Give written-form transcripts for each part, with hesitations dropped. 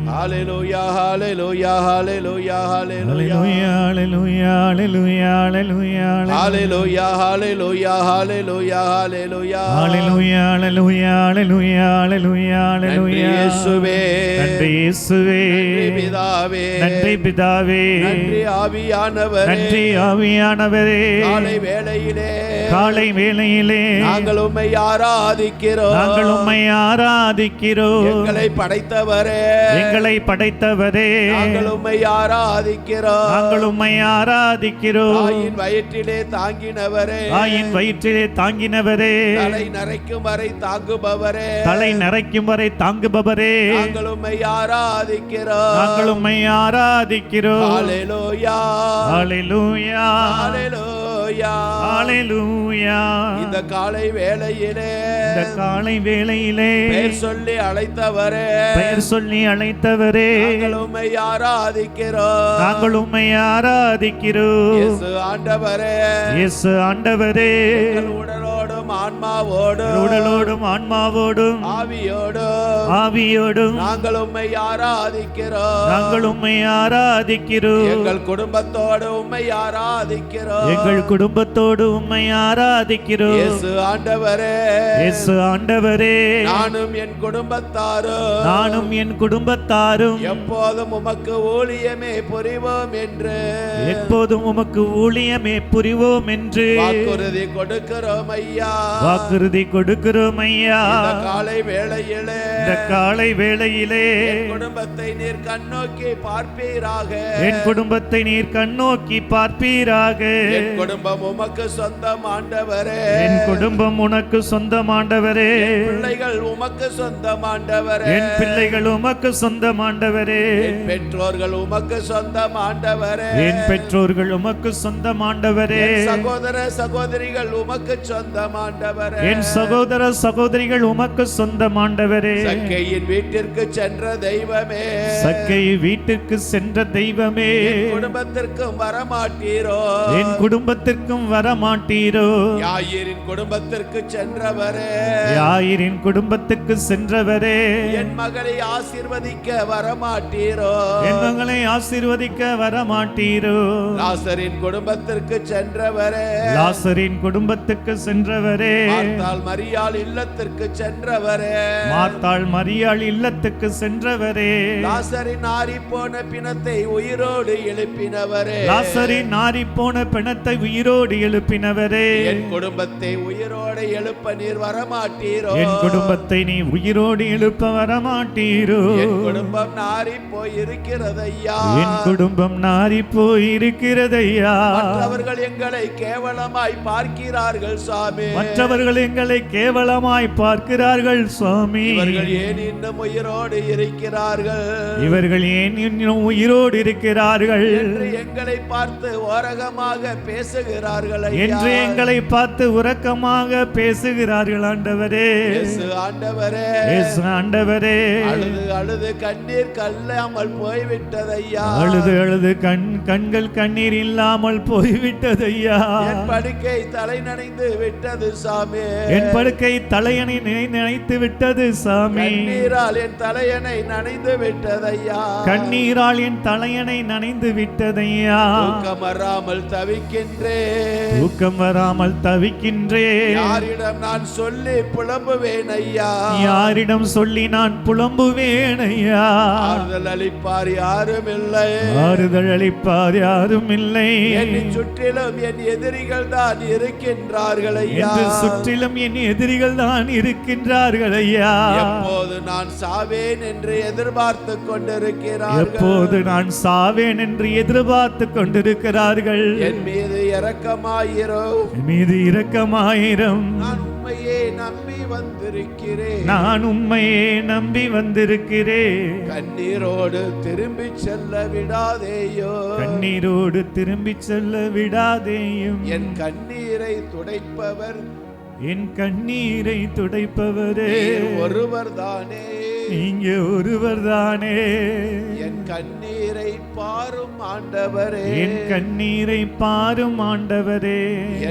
Hallelujah, hallelujah, hallelujah, hallelujah, hallelujah, hallelujah, hallelujah, hallelujah, hallelujah, hallelujah, hallelujah, hallelujah, hallelujah, hallelujah, hallelujah, hallelujah. இயேசுவே, நன்றி இயேசுவே, நன்றி பிதாவே, நன்றி பிதாவே, நன்றி ஆவியானவரே, நன்றி ஆவியானவரே. காலை வேளையிலே நாங்கள் உம்மை ஆராதிக்கிறோம், நாங்கள் உம்மை ஆராதிக்கிறோம். எங்களை படைத்தவரே, எங்களை படைத்தவரே, நாங்கள் உம்மை ஆராதிக்கிறோம், நாங்கள் உம்மை ஆராதிக்கிறோம். தாயின் வயிற்றிலே தாங்கினவரே, தாயின் வயிற்றிலே தாங்கினவரே, தலை நரைக்கும் வரை தாங்குபவரே, தலை நரைக்கும் வரை தாங்குபவரே, நாங்கள் உம்மை ஆராதிக்கிறோம், நாங்கள் உம்மை ஆராதிக்கிறோம். ஹல்லேலூயா, ஹல்லேலூயா, ஹல்லேலூயா, ஹல்லேலூயா. இந்த காலை வேளையிலே, இந்த காலை வேளையிலே பெயர் சொல்லி அழைத்தவரே, பெயர் சொல்லி அழைத்தவரே, நாங்கள் உம்மை ஆராதிக்கிறோம், நாங்கள் உம்மை ஆராதிக்கிறோம். இயேசு ஆண்டவரே, இயேசு ஆண்டவரே, எங்கள் உடலோடும் ஆன்மாவோடும், உடலோடும் ஆன்மாவோடும் ஆவியோடும், ஆவியோடும் நாங்கள் உம்மை ஆராதிக்கிறோம், நாங்கள் உம்மை ஆராதிக்கிறோம். எங்கள் குடும்பத்தோடு உம்மை ஆராதிக்கிறோம், எங்கள் குடும்பத்தோடு உம்மை ஆராதிக்கிறோம். இயேசு ஆண்டவரே, இயேசு ஆண்டவரே, நானும் என் குடும்பத்தாரும், நானும் என் குடும்பத்தாரும் எப்போதும் உமக்கு ஊழியமே புரிவோம் என்று, எப்போதும் உமக்கு ஊழியமே புரிவோம் என்று வாக்குறுதி கொடுக்கிறோம் ஐயா, வாக்குறுதி கொடுக்கிறோம் ஐயா. இந்த காலை வேளையிலே, இந்த காலை வேளையிலே என் குடும்பத்தை நீர் கண்ணோக்கி பார்ப்பீராக, என் குடும்பத்தை நீர் கண்ணோக்கி பார்ப்பீராக. என் குடும்பம் உமக்கு சொந்தம் ஆண்டவரே, என் குடும்பம் உனக்கு சொந்தம் ஆண்டவரே, பிள்ளைகள் உமக்கு சொந்தம் ஆண்டவரே, என் பிள்ளைகள் உமக்கு சொந்தம் ஆண்டவரே, என் பெற்றோர்கள் உமக்கு சொந்தம் ஆண்டவரே, என் பெற்றோர்கள் உமக்கு சொந்தம் ஆண்டவரே, என் சகோதர சகோதரிகள் உமக்கு சொந்தம் ஆண்டவரே, என் சகோதர சகோதரிகள் உமக்கு சொந்தம் ஆண்டவரே. சக்கையின் வீட்டிற்கு சென்ற தெய்வமே, சக்கை வீட்டுக்கு சென்ற தெய்வமே, என் குடும்பத்திற்கும் வரமாட்டீரோ, என் குடும்பத்திற்கும் வரமாட்டீரோ. யாயிரின் குடும்பத்திற்கு சென்றவரே, யாயிரின் குடும்பத்துக்கு சென்றவரே, என் மகளை ஆசீர்வதிக்க வரமாட்டீரோ, என் மகளை ஆசீர்வதிக்க வரமாட்டீரோ. லாசரின் குடும்பத்திற்கு சென்றவரே, லாசரின் குடும்பத்துக்கு சென்றவரே, மார்த்தாள் மரியாள் இல்லத்திற்கு சென்றவரே, மார்த்தாள் மரியாள் இல்லத்துக்கு சென்றவரே, லாசரின் ஆறி போன பிணத்தை உயிரோடு எழுப்பினவரே, லாசரின் நாரி போன பிணத்தை உயிரோடு எழுப்பினவரே, என் குடும்பத்தை உயிரோடு எழுப்ப நீர் வரமாட்டீரோ, என் குடும்பத்தை நீ உயிரோடு எழுப்ப வரமாட்டீரோ. என் குடும்பம் நாரி போய் இருக்கிறதையா, என் குடும்பம் நாரி போய் இருக்கிறதையா. மற்றவர்கள் எங்களை கேவலமாய் பார்க்கிறார்கள் சுவாமி, மற்றவர்கள் எங்களை கேவலமாய் பார்க்கிறார்கள் சுவாமி. இவர்கள் ஏன் இன்னும் உயிரோடு இருக்கிறார்கள், இவர்கள் ஏன் இன்னும் உயிரோடு இருக்கிறார்கள் என்று எங்களை பார்த்து ஓரகமாக பேசுகிறார்கள் என்று எங்களை பார்த்து உரக்கமாக பேசுகிறார்கள் ஆண்டவரே. இயேசு ஆண்டவரே, இயேசு ஆண்டவரே, அழுது அழுது கண்ணீர் கல்லாமல் போய்விட்டதையா, அழுது அழுது கண்கள் கண்ணீர் இல்லாமல் போய்விட்டதையா. என் படுக்கை தலை நனைந்து விட்டது சாமி, என் படுக்கை தலையணை நினைத்து விட்டது சாமி. கண்ணீரால் என் தலையணை நனைந்து விட்டதையா, கண்ணீரால் என் தலையணை நனைந்து விட்டதையா. தூக்கம் வராமல் தவிக்கின்றேன், தூக்கம் வராமல் தவிக்கின்றேன். யாரிடம் நான் சொல்லி புலம்புவேன் ஐயா, யாரிடம் சொல்லி நான் புலம்புவேன் ஐயா. ஆறுதல் அளிப்பார் யாரும் இல்லை, ஆறுதல் அளிப்பார் யாரும் இல்லை. என்னை சுற்றிலும் என் எதிரிகள் தான் இருக்கின்றார்கள் ஐயா, என்று சுற்றிலும் என் எதிரிகள் தான் இருக்கின்றார்கள் ஐயா. எப்போது நான் சாவேன் என்று எதிர்பார்த்து கொண்டிருக்கிறார்கள், எப்போது நான் சாவேன் என்று எதிர்பார்த்து கொண்டிருக்கிறார்கள். என் மீது இரக்கமாயிரும், என் மீது இரக்கமாயிரம். நான் உம்மையே நம்பி வந்திருக்கிறேன், நான் உம்மையே நம்பி வந்திருக்கிறேன். கண்ணீரோடு திரும்பி செல்ல விடாதேயோ, கண்ணீரோடு திரும்பி செல்ல விடாதேயும். என் கண்ணீரை துடைப்பவர் என் கண்ணீரை துடைப்பவரே, ஒருவர் தானே, நீங்க ஒருவர் தானே. என் கண்ணீரை பாரும் ஆண்டவரே, என் கண்ணீரை பாரும் ஆண்டவரே,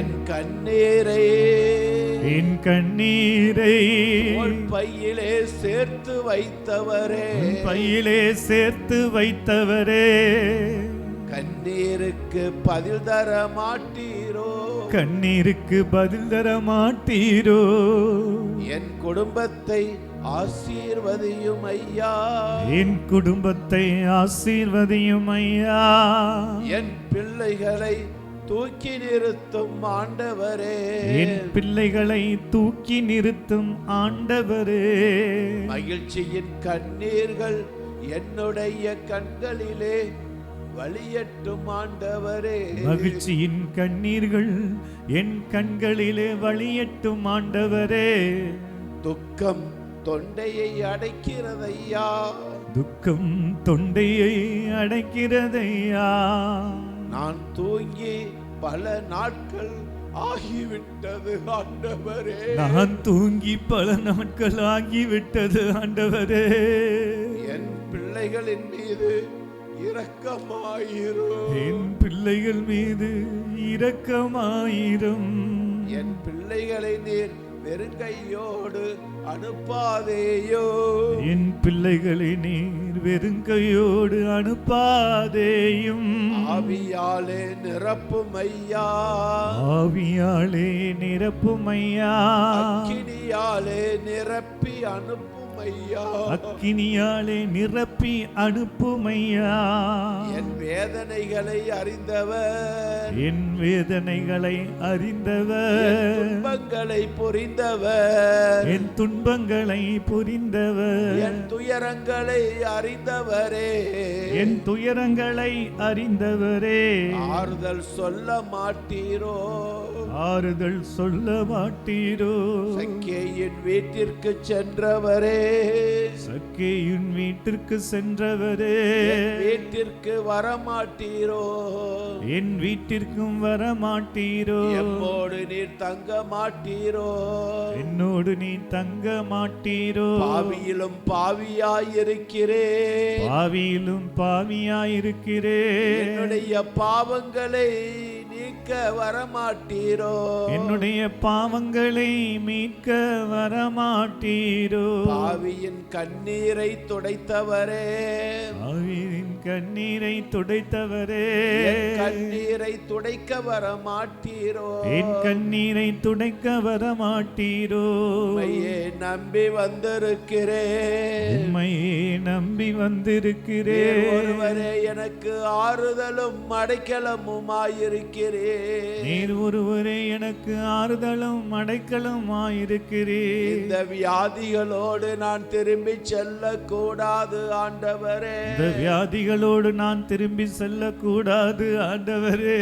என் கண்ணீரை என் கண்ணீரை உன் பையிலே சேர்த்து வைத்தவரே, உன் பையிலே சேர்த்து வைத்தவரே, கண்ணீருக்கு பதில் தர மாட்டீரோ, கண்ணீருக்கு பதில் தர மாட்டீரோ. என் குடும்பத்தை ஆசீர்வதியும் ஐயா, என் குடும்பத்தை ஆசீர்வதியும் ஐயா. என் பிள்ளைகளை தூக்கி நிறுத்தும் ஆண்டவரே, என் பிள்ளைகளை தூக்கி நிறுத்தும் ஆண்டவரே. மகிழ்ச்சியின் கண்ணீர்கள் என்னுடைய கண்களிலே வழியட்டும் ஆண்டவரே, மகிழ்ச்சியின் கண்ணீர்கள் என் கண்களிலே வழியட்டும் ஆண்டவரே. துக்கம் தொண்டையை அடைக்கிறதையா, துக்கம் தொண்டையை அடைக்கிறதையா. நான் தூங்கி பல நாட்கள் ஆகிவிட்டது ஆண்டவரே, நான் தூங்கி பல நாட்கள் ஆகிவிட்டது ஆண்டவரே. என் பிள்ளைகளின் மீது இரக்கமாயிரும், என் பிள்ளைகள் மீது இரக்கமாயிரும். என் பிள்ளைகளை நீர் வெறுங்கையோடு அனுப்பாதேயோ, என் பிள்ளைகளை நீர் வெறுங்கையோடு அனுப்பாதேயும். ஆவியாலே நிரப்பும் ஐயா, ஆவியாலே நிரப்பும் ஐயா. அக்கினியாலே நிரப்பி அனுப்பும் ஐயா, அக்கினியாலே நிரப்பி அனுப்பும் ஐயா. என் வேதனைகளை அறிந்தவர், என் வேதனைகளை அறிந்தவர், துன்பங்களை புரிந்தவர், என் துன்பங்களை புரிந்தவர், என் துயரங்களை அறிந்தவரே, என் துயரங்களை அறிந்தவரே. ஆறுதல் சொல்ல மாட்டீரோ, ஆறுதல் சொல்ல மாட்டீரோ. சக்கேயின் வீட்டிற்கு சென்றவரே, சக்கேயின் வீட்டிற்கு சென்றவரே, என் வீட்டிற்கு வரமாட்டீரோ, என் வீட்டிற்கும் வரமாட்டீரோ. எம்மோடு நீர் தங்க மாட்டீரோ, என்னோடு நீ தங்க மாட்டீரோ. பாவியிலும் பாவியாயிருக்கிறே, பாவியிலும் பாவியாயிருக்கிறே. என்னுடைய பாவங்களை நீக்க வரமாட்டீரோ, என்னுடைய பாவங்களை மீட்க வரமாட்டீரோ. பாவியின் கண்ணீரை துடைத்தவரே, பாவியின் கண்ணீரை துடைத்தவரே, என் கண்ணீரை துடைக்க வரமாட்டீரோ, என் கண்ணீரை துடைக்க வரமாட்டீரோ. உம்மையே நம்பி வந்திருக்கிறேன், உம்மையே நம்பி வந்திருக்கிறேன். நீர் ஒருவரே எனக்கு ஆறுதலும் அடைக்கலமுமாயிருக்கிறேன், நீர் ஒருவரே எனக்கு ஆறுதலும் அடைக்கலமாயிருக்கிறீர். இந்த வியாதிகளோடு நான் திரும்பி செல்ல கூடாது ஆண்டவரே, இந்த வியாதிகளோடு நான் திரும்பி செல்லக்கூடாது ஆண்டவரே.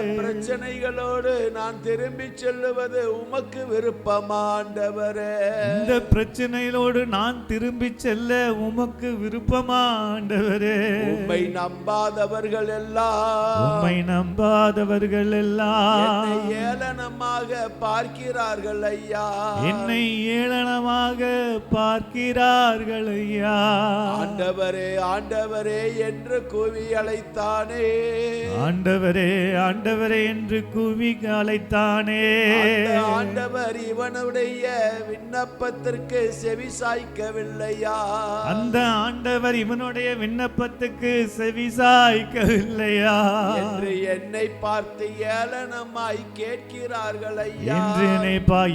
இந்த பிரச்சனைகளோடு நான் திரும்பி செல்லுவது உமக்கு விருப்பமா ஆண்டவரே, இந்த பிரச்சனைகளோடு நான் திரும்பி செல்ல உமக்கு விருப்பமா ஆண்டவரே. உம்மை நம்பாதவர்கள் எல்லாம், உம்மை நம்பாதவர்கள் எல்லாம் என்னை ஏளனமாக பார்க்கிறார்கள் ஐயா, என்னை ஏளனமாக பார்க்கிறார்கள் ஐயா. ஆண்டவரே ஆண்டவரே என்று கூவி அழைத்தானே, ஆண்டவரே ஆண்டவரே என்று கூவி அழைத்தானே. அந்த ஆண்டவர் இவனுடைய விண்ணப்பத்திற்கு செவி சாய்க்கவில்லையா, அந்த ஆண்டவர் இவனுடைய விண்ணப்பத்துக்கு செவி சாய்க்கவில்லையா என்று என்னை பார்த்து ஏளனமாய் கேட்கிறார்கள் ஐயா, என்று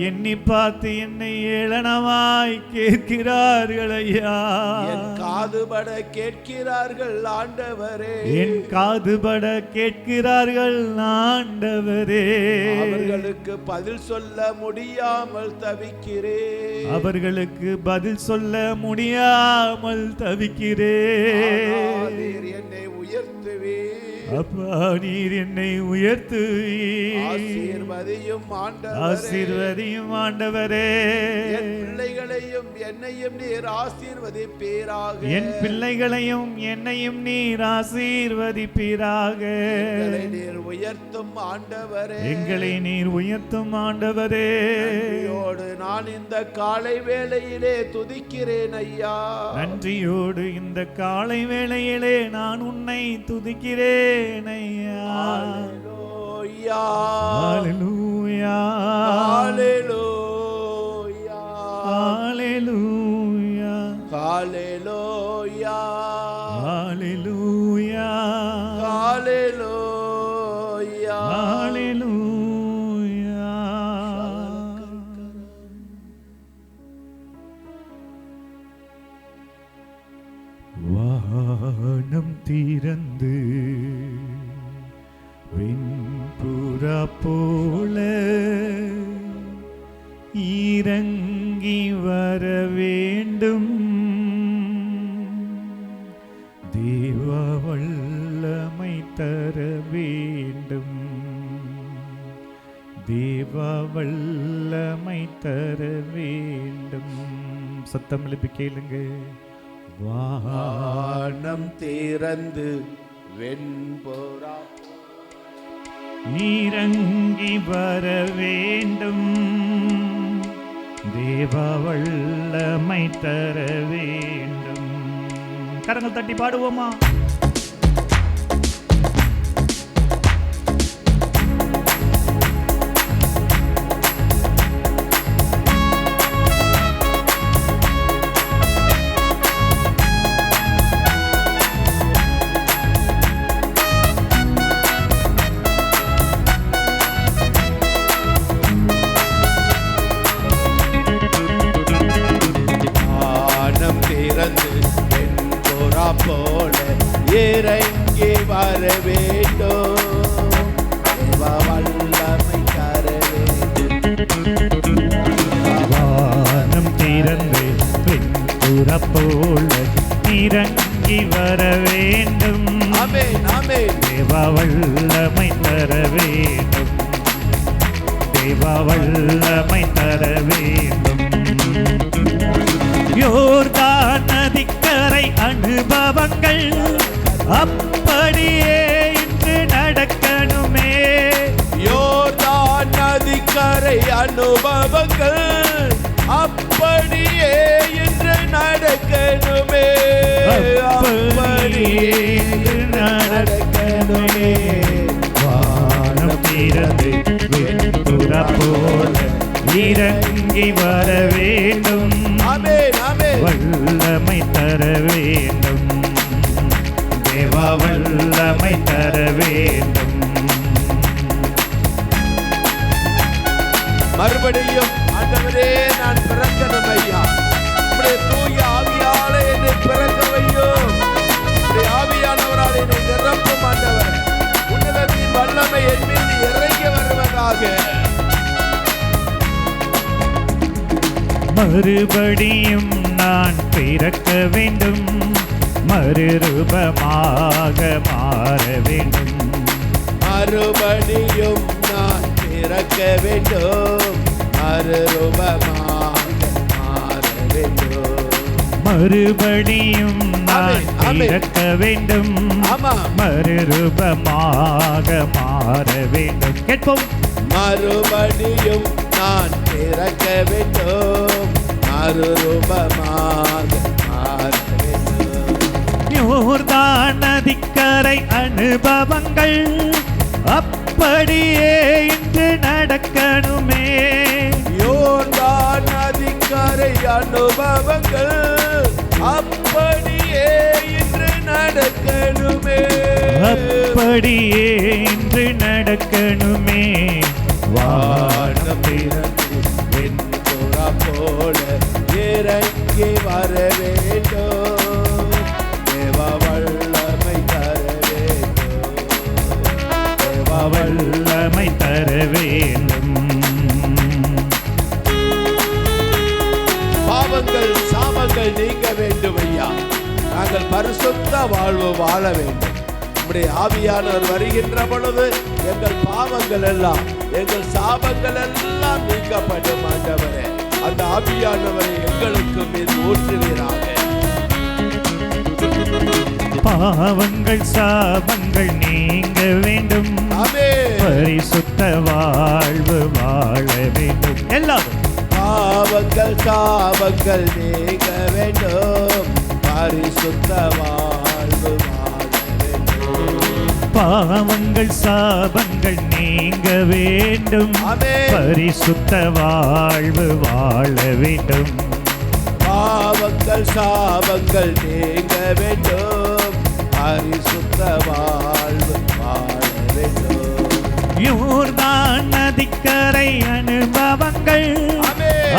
எண்ணி பார்த்து என்னை ஏளனமாய் கேட்கிறார்கள் ஐயா. என் காதுபட கேட்கிறார்கள் ஆண்டவரே, என் காதுபட கேட்கிறார்கள் ஆண்டவரே. அவர்களுக்கு பதில் சொல்ல முடியாமல் தவிக்கிறேன், அவர்களுக்கு பதில் சொல்ல முடியாமல் தவிக்கிறேன். நீர் என்னை உயர்த்துவீர், அப்பா நீர் என்னை உயர்த்துவீர். ஆசீர்வதியும் ஆண்டவரே, ஆசீர்வதியும் ஆண்டவரே. என் பிள்ளைகளையும் என்னையும் நீர் ஆசீர்வதிப்பீராக. என் பிள்ளைகளையும் என்னையும் நீர் ஆசீர்வதிப்பீராக. எங்களை நீர் உயர்த்தும் ஆண்டவரே, எங்களை நீர் உயர்த்தும் ஆண்டவரே. நன்றியோடு நான் இந்த காலை வேளையிலே துதிக்கிறேன் ஐயா. நன்றியோடு இந்த காலை வேளையிலே நான் உன்னை துதிக்கிறேன் ஐயா. ஹல்லேலூயா, ஹல்லேலூயா, ஹல்லேலூயா, ஹல்லேலூயா, ஹல்லேலூயா, ஹல்லேலூயா, ஹல்லேலூயா, ஹல்லேலூயா. வானம் திறந்து வெண்புறா போல இறங்கி வர வேண்டும். தேவ வல்லமை தர வேண்டும். தேவ வல்லமை தர வேண்டும். சத்தம் எழுப்பி கேளுங்க. வானம் திறந்து வெண்புறா இறங்கி வர வேண்டும். தேவ வல்லமை தர வேண்டும். கரங்கள் தட்டி பாடுவோமா? போல இறங்கி வர வேண்டும். தேவ வல்லமை தர வேண்டும். வானம் திறந்து வெண்புறா போல இறங்கி வர வேண்டும். ஆமென், ஆமென். தேவ வல்லமை தர வேண்டும். தேவ வல்லமை தர வேண்டும். யோர்தான் நதிக்கரை அனுபவங்கள் அப்படியே இன்று நடக்கணுமே. யோர்தான் நதிக்கரை அனுபவங்கள் அப்படியே இன்று நடக்கணுமே. அப்படியே நடக்கணுமே. வானம் திறந்து வெண்புறா போல இறங்கி வர வேண்டும். ஆமென், ஆமென். வல்லமை தர வேண்டும். தேவ வல்லமை தர வேண்டும். மறுபடியும் ஆண்டவரே நான் பிறக்கணும் ஐயா. உம்முடைய தூய ஆவியாலே என்னை பிறக்க வையும். உம்முடைய ஆவியானவரால் என்னை நிரப்பும் ஆண்டவர். உன்னதத்தின் வல்லமை என் மீது இறங்கி வருவதாக. மறுபடியும் நான் பிறக்க வேண்டும். மறுரூபமாக மாற வேண்டும். மறுபடியும் நான் பிறக்க வேண்டும். மறுரூபமாக மாற வேண்டும். மறுபடியும் நான் பிறக்க வேண்டும். மறுரூபமாக மாற வேண்டும். கேட்போம். மறுபடியும் நான் பிறக்க வேண்டும். மறுரூபமாக மாற வேண்டும். யோர்தான் நதிக்கரை அனுபவங்கள் அப்படியே இன்று நடக்கணுமே. யோர்தான் நதிக்கரை அனுபவங்கள் அப்படியே இன்று நடக்கணுமே. அப்படியே இன்று நடக்கணுமே. வானம் திறந்து வெண்புறா போல இறங்கி வர வேண்டும். தேவ வல்லமை தர வேண்டும். தேவ வல்லமை தர வேண்டும். பாவங்கள் சாபங்கள் நீங்க வேண்டும் ஐயா. நாங்கள் பரிசுத்த வாழ்வு வாழ வேண்டும். நம்முடைய ஆவியானவர் வருகின்ற பொழுது எங்கள் பாவங்கள் எல்லாம், எங்கள் சாபங்கள் எல்லாம் நீக்கப்படும் ஆண்டவரே. அந்த ஆவியானவரை எங்களுக்கு மீது ஊற்றுவீராக. பாவங்கள் சாபங்கள் நீங்க வேண்டும், பரிசுத்த வாழ்வு வாழ வேண்டும். எல்லாரும் பாவங்கள் சாபங்கள் நீங்க வேண்டும், பரிசுத்த வாழ்வு வாழ வேண்டும். பாவங்கள் சாபங்கள் நீங்க வேண்டும், பரிசுத்த வாழ்வு வாழ வேண்டும். பாவங்கள் சாபங்கள் நீங்க வேண்டும், பரிசுத்த வாழ்வு வாழ வேண்டும். யோர்தான் நதிக்கரை அனுபவங்கள்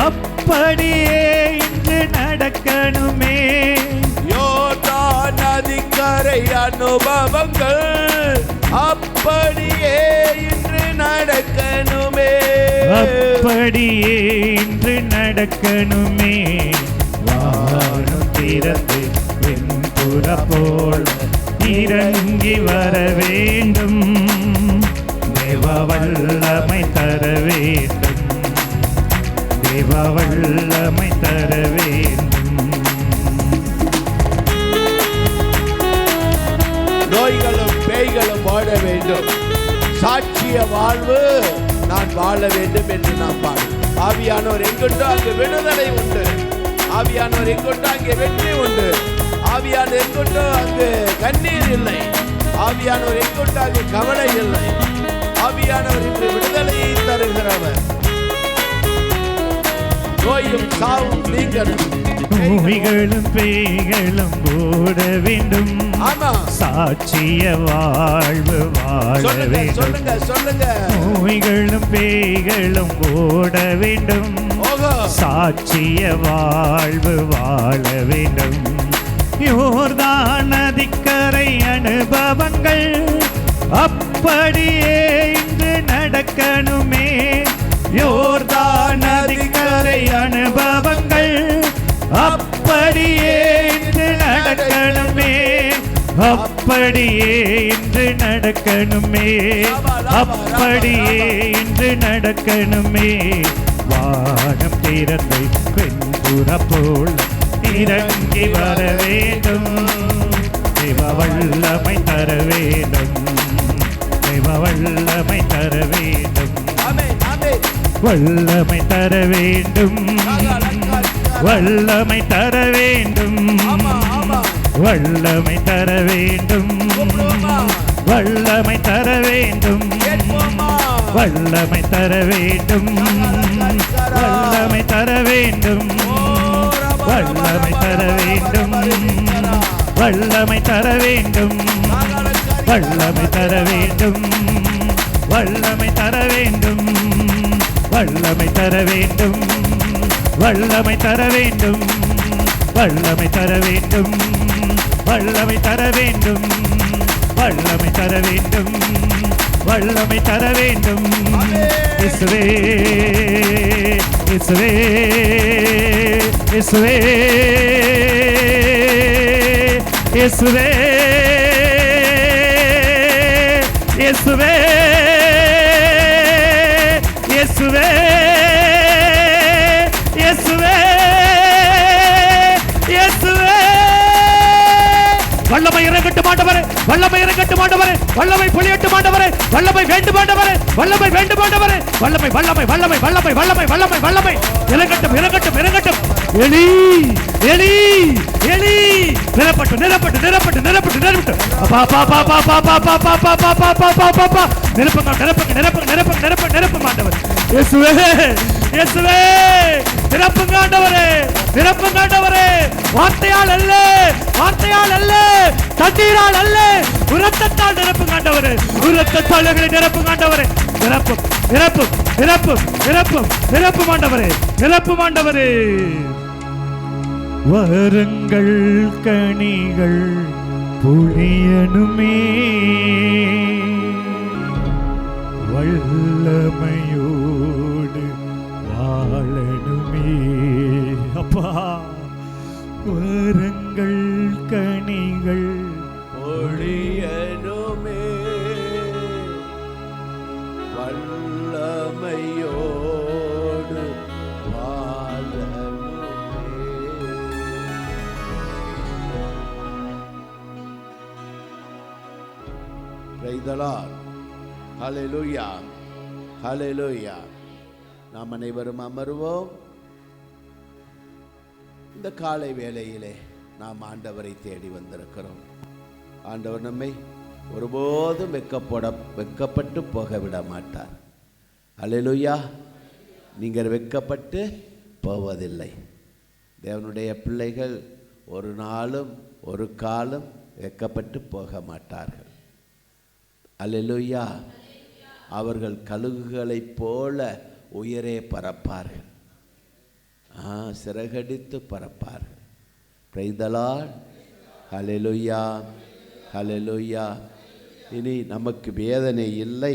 அப்படியே இன்று நடக்கணுமே. யோர்தான் நதிக்கரை அனுபவங்கள் அப்படியே இன்று நடக்கணுமே. அப்படியே இன்று நடக்கணுமே. வானம் திறந்து வெண்புற போல் இறங்கி வர வேண்டும். தேவ வல்லமை தர வேண்டும், தேவ வல்லமை தர வேண்டும். நோய்களும் பேய்களும் வாழ வேண்டும். சாட்சிய வாழ்வு நான் வாழ வேண்டும் என்று நாம் பாடு. ஆவியானவர் எங்குண்டோ அங்கு விடுதலை உண்டு. ஆவியானவர் எங்குண்டோ அங்கே வெற்றி உண்டு. ஆவியானவர் எங்குண்டோ அங்கு கண்ணீர் இல்லை. ஆவியானவர் எங்குண்டோ அங்கு கவலை இல்லை. ஆவியானவர் இன்று விடுதலையை தருகிறவர். நோயும் சாவும் நீங்களும், நோய்களும் பேய்களும் ஓட வேண்டும். சாட்சிய வாழ்வு வாழ வேண்டும். சொல்லுங்க சொல்லுங்க. நோய்களும் பேய்களும் ஓட வேண்டும். சாட்சிய வாழ்வு வாழ வேண்டும். யோர்தான் நதிக்கரை அனுபவங்கள் அப்படியே இன்று நடக்கணுமே. யோர்தான் நதிக்கரை அனுபவங்கள் அப்படியே இன்று நடக்கணுமே. அப்படியே இன்று நடக்கணுமே. அப்படியே இன்று நடக்கணுமே. வானம் திறந்து வெண்புற போல் இறங்கி வர வேண்டும். தேவ வல்லமை தர வேண்டும், தேவ வல்லமை தர வேண்டும். வல்லமை தர வேண்டும், வல்லமை தர வேண்டும், வல்லமை தர வேண்டும், வல்லமை தர வேண்டும், வல்லமை தர வேண்டும், வல்லமை தர வேண்டும், வல்லமை தர வேண்டும், வல்லமை தர வேண்டும், வல்லமை தர வேண்டும், வல்லமை தர வேண்டும், வல்லமை தர வேண்டும், வல்லமை தர வேண்டும், வல்லமை தர வேண்டும், வல்லமை தர வேண்டும், வல்லமை தர வேண்டும், வல்லமை தர வேண்டும். இயேசுவே இயேசுவே இயேசுவே இயேசுவே இயேசுவே இயேசுவே இயேசுவே இயேசுவே. வல்லமை இறங்கட்டும் ஆண்டவரே, வல்லமை இறங்கட்டும் ஆண்டவரே, வல்லமை பொழியட்டும் ஆண்டவரே, வல்லமை வேண்டும் ஆண்டவரே, வல்லமை வேண்டும் ஆண்டவரே, வல்லமை வல்லமை வல்லமை வல்லமை வல்லமை வல்லமை வல்லமை இறங்கட்டும் இறங்கட்டும் இறங்கட்டும். எலி எலி எலி நிரப்பட்டு நிரப்பட்டு நிரப்பட்டு நிரப்பட்டு நிரப்பட்டு அப்பா அப்பா அப்பா அப்பா அப்பா அப்பா அப்பா அப்பா அப்பா அப்பா அப்பா அப்பா அப்பா அப்பா நிரப்புங்க நிரப்புங்க நிரப்புங்க நிரப்புங்க நிரப்புங்க நிரப்புங்க ஆண்டவரே. இயேசுவே இயேசுவே நிரப்புங்க ஆண்டவரே, நிரப்புங்க ஆண்டவரே. வார்த்தையால் அல்ல, வார்த்தையால் அல்ல, தண்ணீரால் அல்ல, உரத்தத்தால் நிரப்புங்க ஆண்டவரே. உரத்தத்தால் எங்களை நிரப்புங்க ஆண்டவரே. நிரப்பும் நிரப்பும் நிரப்பும் நிரப்பும் நிரப்பும் ஆண்டவரே, நிரப்பும் ஆண்டவரே. வருங்கள் கனிகள் புளியனுமே, வல்லமையோடு வாழனுமே. அப்பா வருங்கள் கனிகள் பொழியனுமே, Praise the Lord. Hallelujah. Hallelujah. நாம் அனைவரும் அமருவோம். இந்த காலை வேளையிலே நாம் ஆண்டவரை தேடி வந்திருக்கிறோம். ஆண்டவர் நம்மை ஒருபோதும் வெக்கப்பட்டு போக விட மாட்டார். ஹல்லேலூயா. நீங்கள் வெக்கப்பட்டு போவதில்லை. தேவனுடைய பிள்ளைகள் ஒரு நாளும் ஒரு காலம் வெக்கப்பட்டு போக மாட்டார்கள். ஹல்லேலூயா. அவர்கள் கழுகுகளைப் போல உயரே பறப்பார்கள். சிறகடித்து பறப்பார்கள். Price the Lord. ஹல்லேலூயா. ஹல்லேலூயா. இனி நமக்கு வேதனை இல்லை,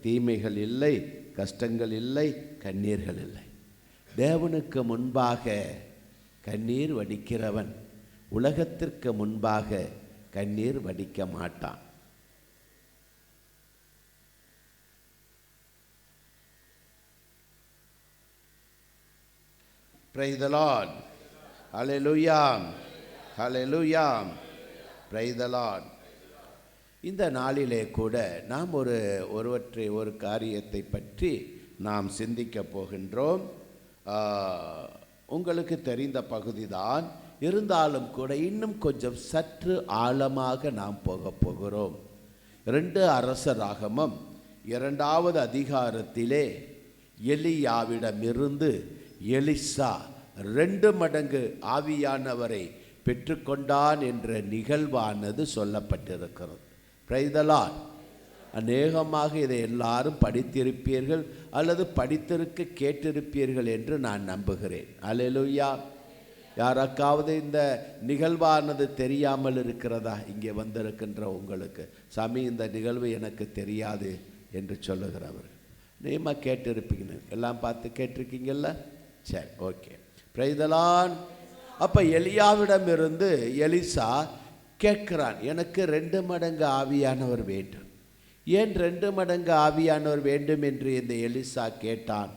தீமைகள் இல்லை, கஷ்டங்கள் இல்லை, கண்ணீர்கள் இல்லை. தேவனுக்கு முன்பாக கண்ணீர் வடிக்கிறவன் உலகத்திற்கு முன்பாக கண்ணீர் வடிக்க மாட்டான். Praise the Lord. Hallelujah. Hallelujah. Praise the Lord. இந்த நாளிலே கூட நாம் ஒரு காரியத்தை பற்றி நாம் சிந்திக்க போகின்றோம். உங்களுக்கு தெரிந்த பகுதிதான், இருந்தாலும் கூட இன்னும் கொஞ்சம் சற்று ஆழமாக நாம் போகிறோம். 2 அரசராகமம் 2வது அதிகாரத்திலே எலியாவிடமிருந்து எலிசா 2 மடங்கு ஆவியானவரை பெற்றுக்கொண்டான் என்ற நிகழ்வானது சொல்லப்பட்டிருக்கிறது. Price the Lord. அநேகமாக இதை எல்லாரும் படித்திருப்பீர்கள் அல்லது படித்திருக்க கேட்டிருப்பீர்கள் என்று நான் நம்புகிறேன். அல்லேலூயா. யாருக்காவது இந்த நிகழ்வானது தெரியாமல் இருக்கிறதா? இங்கே வந்திருக்கின்ற உங்களுக்கு, சாமி இந்த நிகழ்வு எனக்கு தெரியாது என்று சொல்லுகிறவர்கள் நீமா கேட்டிருப்பீங்க, எல்லாம் பார்த்து கேட்டிருக்கீங்கல்ல? சரி, ஓகே. Price the Lord. அப்போ எலியாவிடமிருந்து எலிசா கேட்கிறான், எனக்கு 2 மடங்கு ஆவியானவர் வேண்டும். ஏன் 2 மடங்கு ஆவியானவர் வேண்டும் என்று இந்த எலிசா கேட்டான்?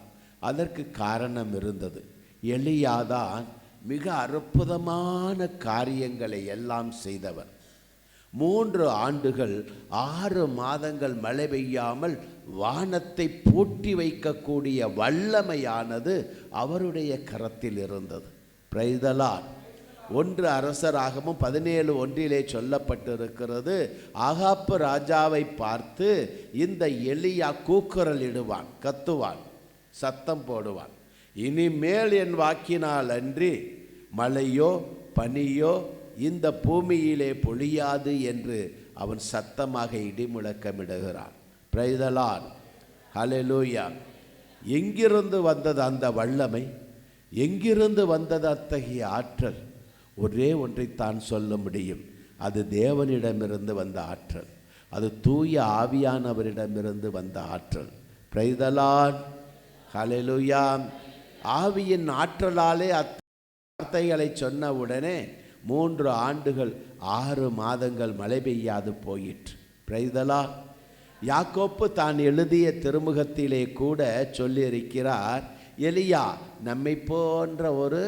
அதற்கு காரணம் இருந்தது. எலியாதான் மிக அற்புதமான காரியங்களை எல்லாம் செய்தவர். 3 ஆண்டுகள் 6 மாதங்கள் மழை பெய்யாமல் வானத்தை பூட்டி வைக்கக்கூடிய வல்லமையானது அவருடைய கரத்தில் இருந்தது. Price the Lord. 1 அரசராகமும் 17:1 சொல்லப்பட்டிருக்கிறது, ஆகாப்பு ராஜாவை பார்த்து இந்த எலியா கூக்குரலிடுவான், கத்துவான், சத்தம் போடுவான், இனிமேல் என் வாக்கினால் அன்றி மழையோ பனியோ இந்த பூமியிலே பொழியாது என்று அவன் சத்தமாக இடிமுழக்கமிடுகிறான். Price the Lord. ஹல்லேலூயா. எங்கிருந்து வந்தது அந்த வல்லமை? எங்கிருந்து வந்தது அத்தகைய ஆற்றல்? ஒரே ஒன்றைத்தான் சொல்ல முடியும், அது தேவனிடமிருந்து வந்த ஆற்றல், அது தூய ஆவியானவரிடமிருந்து வந்த ஆற்றல். Praise the Lord. ஹல்லேலூயா. ஆவியின் ஆற்றலாலே வார்த்தைகளை சொன்ன உடனே 3 ஆண்டுகள் 6 மாதங்கள் மழை பெய்யாது போயிற்று. Price the Lord. யாக்கோப்பு தான் எழுதிய திருமுகத்திலே கூட சொல்லியிருக்கிறார், எலியா நம்மை போன்ற ஒரு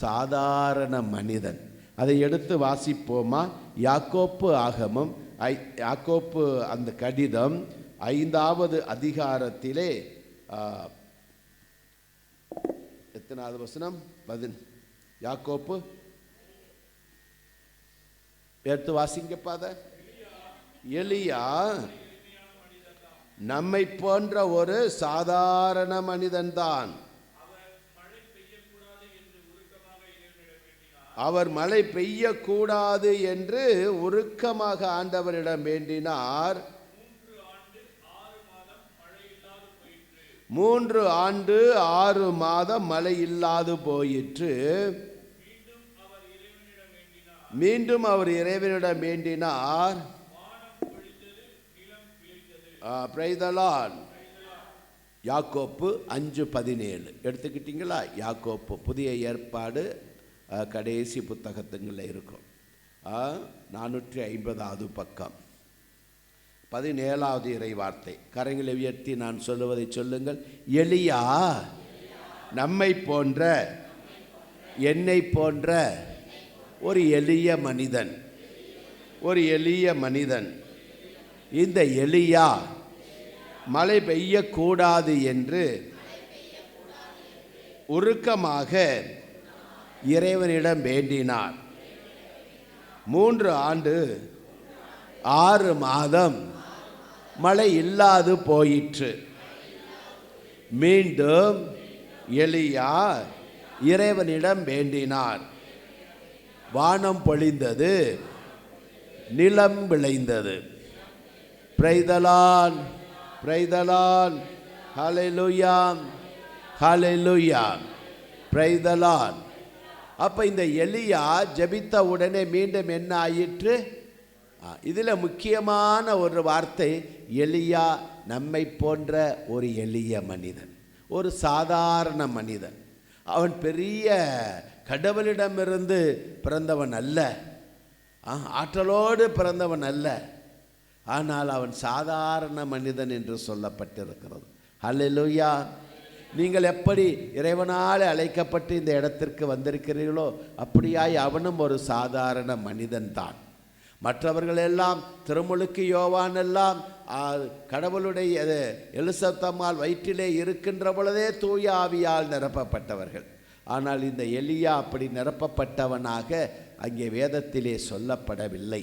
சாதாரண மனிதன். அதை எடுத்து வாசிப்போமா? யாக்கோப்பு ஆகமம், யாக்கோப்பு அந்த கடிதம் 5வது அதிகாரத்திலே எத்தனாவது வசனம்? 10. யாக்கோப்பு எடுத்து வாசிங்கப்பாத. எலியா நம்மை போன்ற ஒரு சாதாரண மனிதன்தான். அவர் மழை பெய்யக்கூடாது என்று உருக்கமாக ஆண்டவரிடம் வேண்டினார். 3 ஆண்டு 6 மாதம் மழை இல்லாது போயிற்று. மீண்டும் அவர் இறைவனிடம் வேண்டினார். Price the Lord. யாக்கோப்பு 5:17 எடுத்துக்கிட்டீங்களா? யாக்கோப்பு புதிய ஏற்பாடு கடைசி புத்தகத்துங்களில் இருக்கும். 450வது பக்கம் 17வது இறை வார்த்தை. கரங்களை உயர்த்தி நான் சொல்லுவதை சொல்லுங்கள். எலியா நம்மை போன்ற, என்னை போன்ற ஒரு எளிய மனிதன், ஒரு எளிய மனிதன். இந்த எலியா மழை பெய்யக்கூடாது என்று உருக்கமாக இறைவனிடம் வேண்டினார். 3 ஆண்டு 6 மாதம் மழை இல்லாது போயிற்று. மீண்டும் எலியா இறைவனிடம் வேண்டினார். வானம் பொழிந்தது, நிலம் விளைந்தது. Praise the Lord, praise the Lord, hallelujah, hallelujah, praise the Lord. அப்போ இந்த எலியா ஜெபித்த உடனே மீண்டும் என்ன ஆயிற்று? இதில் முக்கியமான ஒரு வார்த்தை, எலியா நம்மை போன்ற ஒரு எளிய மனிதன், ஒரு சாதாரண மனிதன். அவன் பெரிய கடவுளிடமிருந்து பிறந்தவன் அல்ல, ஆற்றலோடு பிறந்தவன் அல்ல. ஆனால் அவன் சாதாரண மனிதன் என்று சொல்லப்பட்டிருக்கிறது. ஹல்லேலூயா. நீங்கள் எப்படி இறைவனால் அழைக்கப்பட்டு இந்த இடத்திற்கு வந்திருக்கிறீர்களோ அப்படியாய் அவனும் ஒரு சாதாரண மனிதன் தான். மற்றவர்கள் எல்லாம் திருமுழுக்கு யோவான் எல்லாம் கடவுளுடைய எலிசபெத்தம்மாள் வயிற்றிலே இருக்கின்ற பொழுதே தூய ஆவியால் நிரப்பப்பட்டவர்கள். ஆனால் இந்த எலியா அப்படி நிரப்பப்பட்டவனாக அங்கே வேதத்திலே சொல்லப்படவில்லை.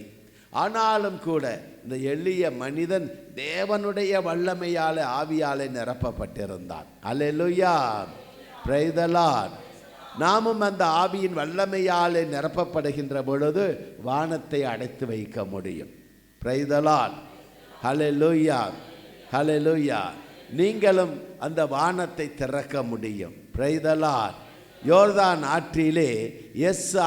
ஆனாலும் கூட இந்த எளிய மனிதன் தேவனுடைய வல்லமையாலே ஆவியாலே நிரப்பப்பட்டிருந்தான். அல்லேலூயா, பிரைஸ் தி லார்ட். நாமும் அந்த ஆவியின் வல்லமையாலே நிரப்பப்படுகின்ற பொழுது வானத்தை அடைத்து வைக்க முடியும். பிரைஸ் தி லார்ட், ஹல்லேலூயா, ஹல்லேலூயா. நீங்களும் அந்த வானத்தை திறக்க முடியும். Price the Lord. யோர்தான் ஆற்றிலே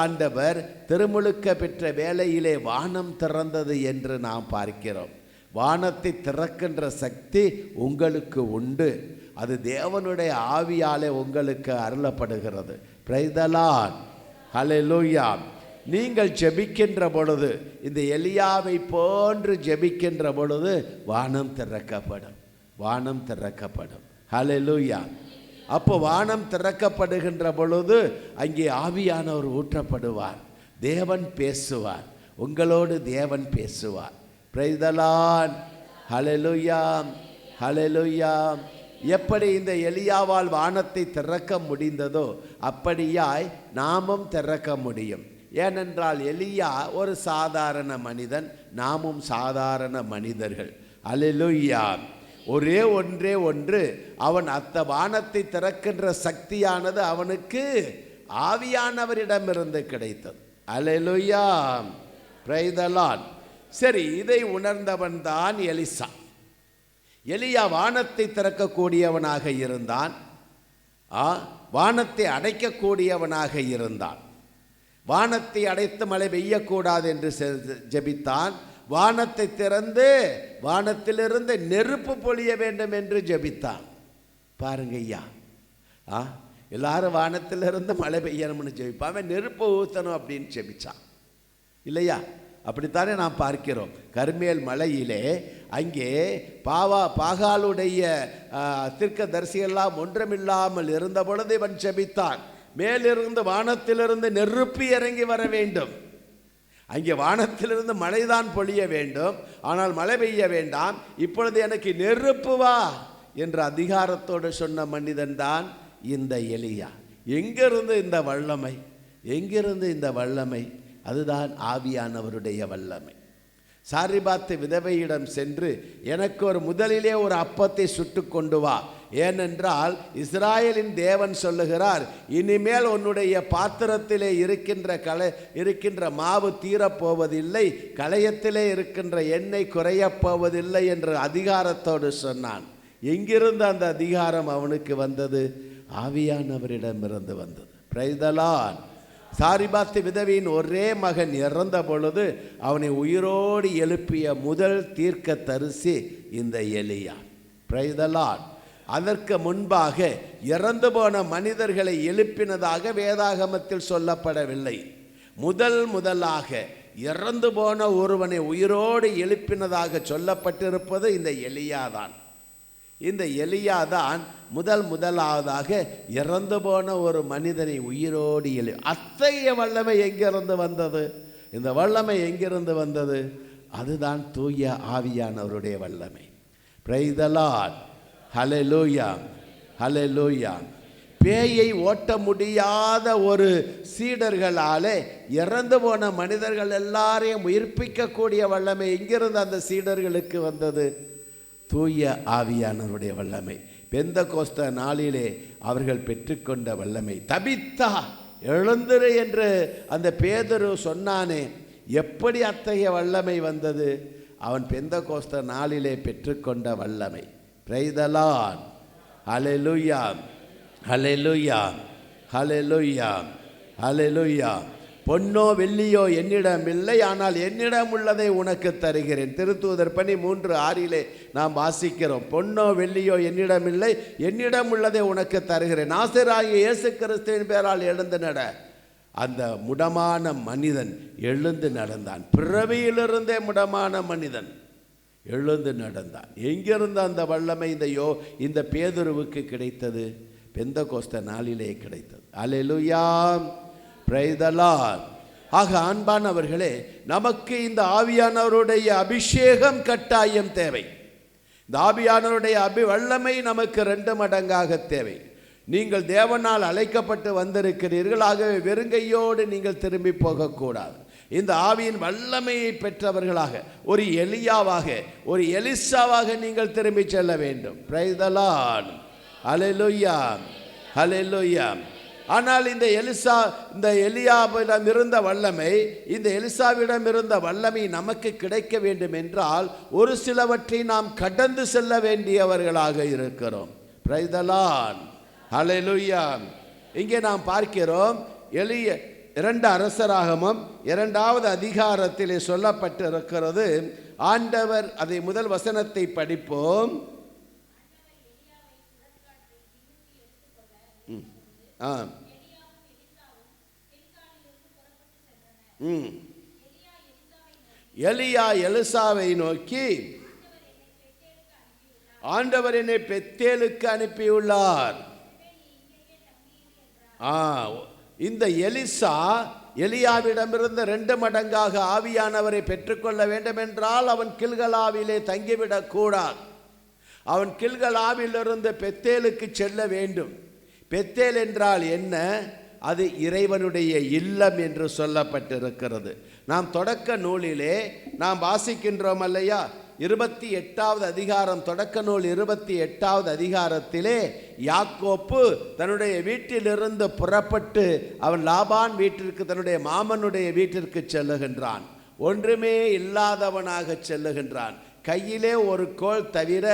ஆண்டவர் திருமுழுக்க பெற்ற வேளையிலே வானம் திறந்தது என்று நாம் பார்க்கிறோம். வானத்தை திறக்கின்ற சக்தி உங்களுக்கு உண்டு. அது தேவனுடைய ஆவியாலே உங்களுக்கு அருளப்படுகிறது. பிரைஸ் தி லார்ட், ஹல்லேலூயா. நீங்கள் ஜெபிக்கின்ற பொழுது, இந்த எலியாவை போன்று ஜெபிக்கின்ற பொழுது வானம் திறக்கப்படும், வானம் திறக்கப்படும். ஹல்லேலூயா. அப்போ வானம் திறக்கப்படுகின்ற பொழுது அங்கே ஆவியானவர் ஊற்றப்படுவார். தேவன் பேசுவார், உங்களோடு தேவன் பேசுவார். பிரைஸ் தி லார்ட், ஹல்லேலூயா, ஹல்லேலூயா. எப்படி இந்த எலியாவால் வானத்தை திறக்க முடிந்ததோ அப்படியாய் நாமும் திறக்க முடியும். ஏனென்றால் எலியா ஒரு சாதாரண மனிதன், நாமும் சாதாரண மனிதர்கள். அல்லேலூயா. ஒரே ஒன்று, அவன் அந்த வானத்தை திறக்கின்ற சக்தியானது அவனுக்கு ஆவியானவரிடமிருந்து கிடைத்தது. அல்லேலூயா, பிரைஸ் தி லார்ட். சரி, இதை உணர்ந்தவன் தான் எலிசா. எலியா வானத்தை திறக்கக்கூடியவனாக இருந்தான், வானத்தை அடைக்கக்கூடியவனாக இருந்தான். வானத்தை அடைத்து மழை பெய்யக்கூடாது என்று ஜெபித்தான். வானத்தை திறந்து வானத்திலிருந்து நெருப்பு பொழிய வேண்டும் என்று ஜெபித்தான். பாருங்க ஐயா, எல்லாரும் வானத்திலிருந்து மழை பெய்யணும்னு ஜெபிப்பான், நெருப்பு ஊற்றணும் அப்படின்னு ஜெபிச்சான் இல்லையா? அப்படித்தானே நாம் பார்க்கிறோம். கர்மேல் மலையிலே அங்கே பாகாலுடைய தீர்க்கதரிசியெல்லாம் ஒன்றுமில்லாமல் இருந்த பொழுது இவன் ஜெபித்தான், மேலிருந்து வானத்திலிருந்து நெருப்பு இறங்கி வர வேண்டும். அங்கே வானத்திலிருந்து மழைதான் பொழிய வேண்டும், ஆனால் மழை பெய்ய வேண்டாம். இப்பொழுது எனக்கு நெருப்பு வா என்ற அதிகாரத்தோடு சொன்ன மனிதன் தான் இந்த எலியா. எங்கிருந்து இந்த வல்லமை? எங்கிருந்து இந்த வல்லமை? அதுதான் ஆவியானவருடைய வல்லமை. சாரிபாத்து விதவையிடம் சென்று எனக்கு ஒரு முதலிலே ஒரு அப்பத்தை சுட்டு கொண்டு வா, ஏனென்றால் இஸ்ராயலின் தேவன் சொல்லுகிறார், இனிமேல் உன்னுடைய பாத்திரத்திலே இருக்கின்ற மாவு தீரப்போவதில்லை, களையத்திலே இருக்கின்ற எண்ணெய் குறையப் போவதில்லை என்று அதிகாரத்தோடு சொன்னான். எங்கிருந்து அந்த அதிகாரம் அவனுக்கு வந்தது? ஆவியானவரிடமிருந்து வந்தது. Price the Lord. சாரிபாத்து விதவியின் ஒரே மகன் இறந்த பொழுது அவனை உயிரோடு எழுப்பிய முதல் தீர்க்கதரிசி இந்த எலியா. Price the Lord. அதற்கு முன்பாக இறந்து போன மனிதர்களை எழுப்பினதாக வேதாகமத்தில் சொல்லப்படவில்லை. முதலாக இறந்து போன ஒருவனை உயிரோடு எழுப்பினதாக சொல்லப்பட்டிருப்பது இந்த எலியா தான். இந்த எலியா தான் முதலாவதாக இறந்து போன ஒரு மனிதனை உயிரோடு அத்தகைய வல்லமை எங்கிருந்து வந்தது? இந்த வல்லமை எங்கிருந்து வந்தது? அதுதான் தூய ஆவியானவருடைய வல்லமை. Praise the Lord. Hallelujah, hallelujah. பேயை ஓட்ட முடியாத ஒரு சீடர்களாலே இறந்து போன மனிதர்கள் எல்லாரையும் உயிர்ப்பிக்கக்கூடிய வல்லமை எங்கிருந்து அந்த சீடர்களுக்கு வந்தது? தூய ஆவியானவருடைய வல்லமை. பெந்தெகோஸ்த நாளிலே அவர்கள் பெற்றுக்கொண்ட வல்லமை. தபித்தா எழுந்திரு என்று அந்த பேதுரு சொன்னானே, எப்படி அத்தகைய வல்லமை வந்தது? அவன் பெந்தெகோஸ்த நாளிலே பெற்றுக்கொண்ட வல்லமை. Praise the Lord. ஹல்லேலூயா, ஹல்லேலூயா, ஹல்லேலூயா, ஹல்லேலூயா. பொன்னோ வெள்ளியோ என்னிடம் இல்லை, ஆனால் என்னிடம் உள்ளதை உனக்கு தருகிறேன். திருத்தூதர் பணி 3:6 நாம் வாசிக்கிறோம். பொன்னோ வெள்ளியோ என்னிடம் இல்லை, என்னிடம் உள்ளதை உனக்கு தருகிறேன். நாசராகிய இயேசு கிறிஸ்துவின் பேரால் எழுந்து நட. அந்த முடமான மனிதன் எழுந்து நடந்தான். பிறவியிலிருந்தே முடமான மனிதன் எழுந்து நடந்தான். எங்கிருந்து அந்த வல்லமை இந்த பேதுருவுக்கு கிடைத்தது? பெந்தெகோஸ்த நாளிலே கிடைத்தது. அல்லேலூயா, பிரைஸ் தி லார்ட். ஆக அன்பானவர்களே, நமக்கு இந்த ஆவியானவருடைய அபிஷேகம் கட்டாயம் தேவை. இந்த ஆவியானவருடைய வல்லமை நமக்கு 2 மடங்காக தேவை. நீங்கள் தேவனால் அழைக்கப்பட்டு வந்திருக்கிறீர்கள். ஆகவே வெறுங்கையோடு நீங்கள் திரும்பி போகக்கூடாது. இந்த ஆவியின் வல்லமையை பெற்றவர்களாக, ஒரு எலியாவாக, ஒரு எலிசாவாக நீங்கள் திரும்பி செல்ல வேண்டும். Praise the Lord. Hallelujah, hallelujah. ஆனால் இந்த எலியாவிடம் இருந்த வல்லமை, இந்த எலிசாவிடம் இருந்த வல்லமை நமக்கு கிடைக்க வேண்டும் என்றால் ஒரு சிலவற்றை நாம் கடந்து செல்ல வேண்டியவர்களாக இருக்கிறோம். Praise the Lord. ஹல்லேலூயா. இங்கே நாம் பார்க்கிறோம், 2 அரசராகமம் 2வது அதிகாரத்திலே சொல்லப்பட்டிருக்கிறது. ஆண்டவர், அதை முதல் வசனத்தை படிப்போம். எலியா எலிசாவை நோக்கி, ஆண்டவர் என்னை பெத்தேலுக்கு அனுப்பியுள்ளார். இந்த எலிசா எலியாவிடமிருந்து 2 மடங்காக ஆவியானவரை பெற்றுக்கொள்ள வேண்டும் என்றால் அவன் கில்கலாவிலே தங்கிவிடக் கூடாது. அவன் கில்கலாவிலிருந்து பெத்தேலுக்கு செல்ல வேண்டும். பெத்தேல் என்றால் என்ன? அது இறைவனுடைய இல்லம் என்று சொல்லப்பட்டிருக்கிறது. நாம் தொடக்க நூலிலே நாம் வாசிக்கின்றோம் அல்லையா? 28வது அதிகாரம், தொடக்க நூல் 28வது அதிகாரத்திலே யாக்கோப்பு தன்னுடைய வீட்டிலிருந்து புறப்பட்டு அவன் லாபான் வீட்டிற்கு, தன்னுடைய மாமனுடைய வீட்டிற்கு செல்லுகின்றான். ஒன்றுமே இல்லாதவனாக செல்லுகின்றான். கையிலே ஒரு கோல் தவிர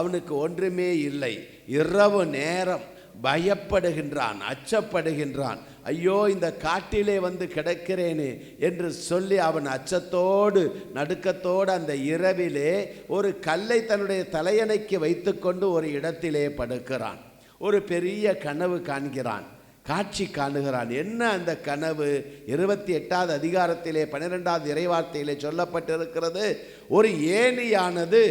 அவனுக்கு ஒன்றுமே இல்லை. இரவு நேரம் பயப்படுகின்றான், அச்சப்படுகின்றான். ஐயோ, இந்த காட்டிலே வந்து கிடக்கிறேனே என்று சொல்லி அவன் அச்சத்தோடு நடுக்கத்தோடு அந்த இரவிலே ஒரு கல்லை தன்னுடைய தலையணைக்கு வைத்துக்கொண்டு ஒரு இடத்திலே படுக்கிறான். ஒரு பெரிய கனவு காண்கிறான், காட்சி காணுகிறான். என்ன அந்த கனவு? 28வது அதிகாரத்திலே 12வது இறைவார்த்தையிலே சொல்லப்பட்டிருக்கிறது. ஒரு ஏணியானது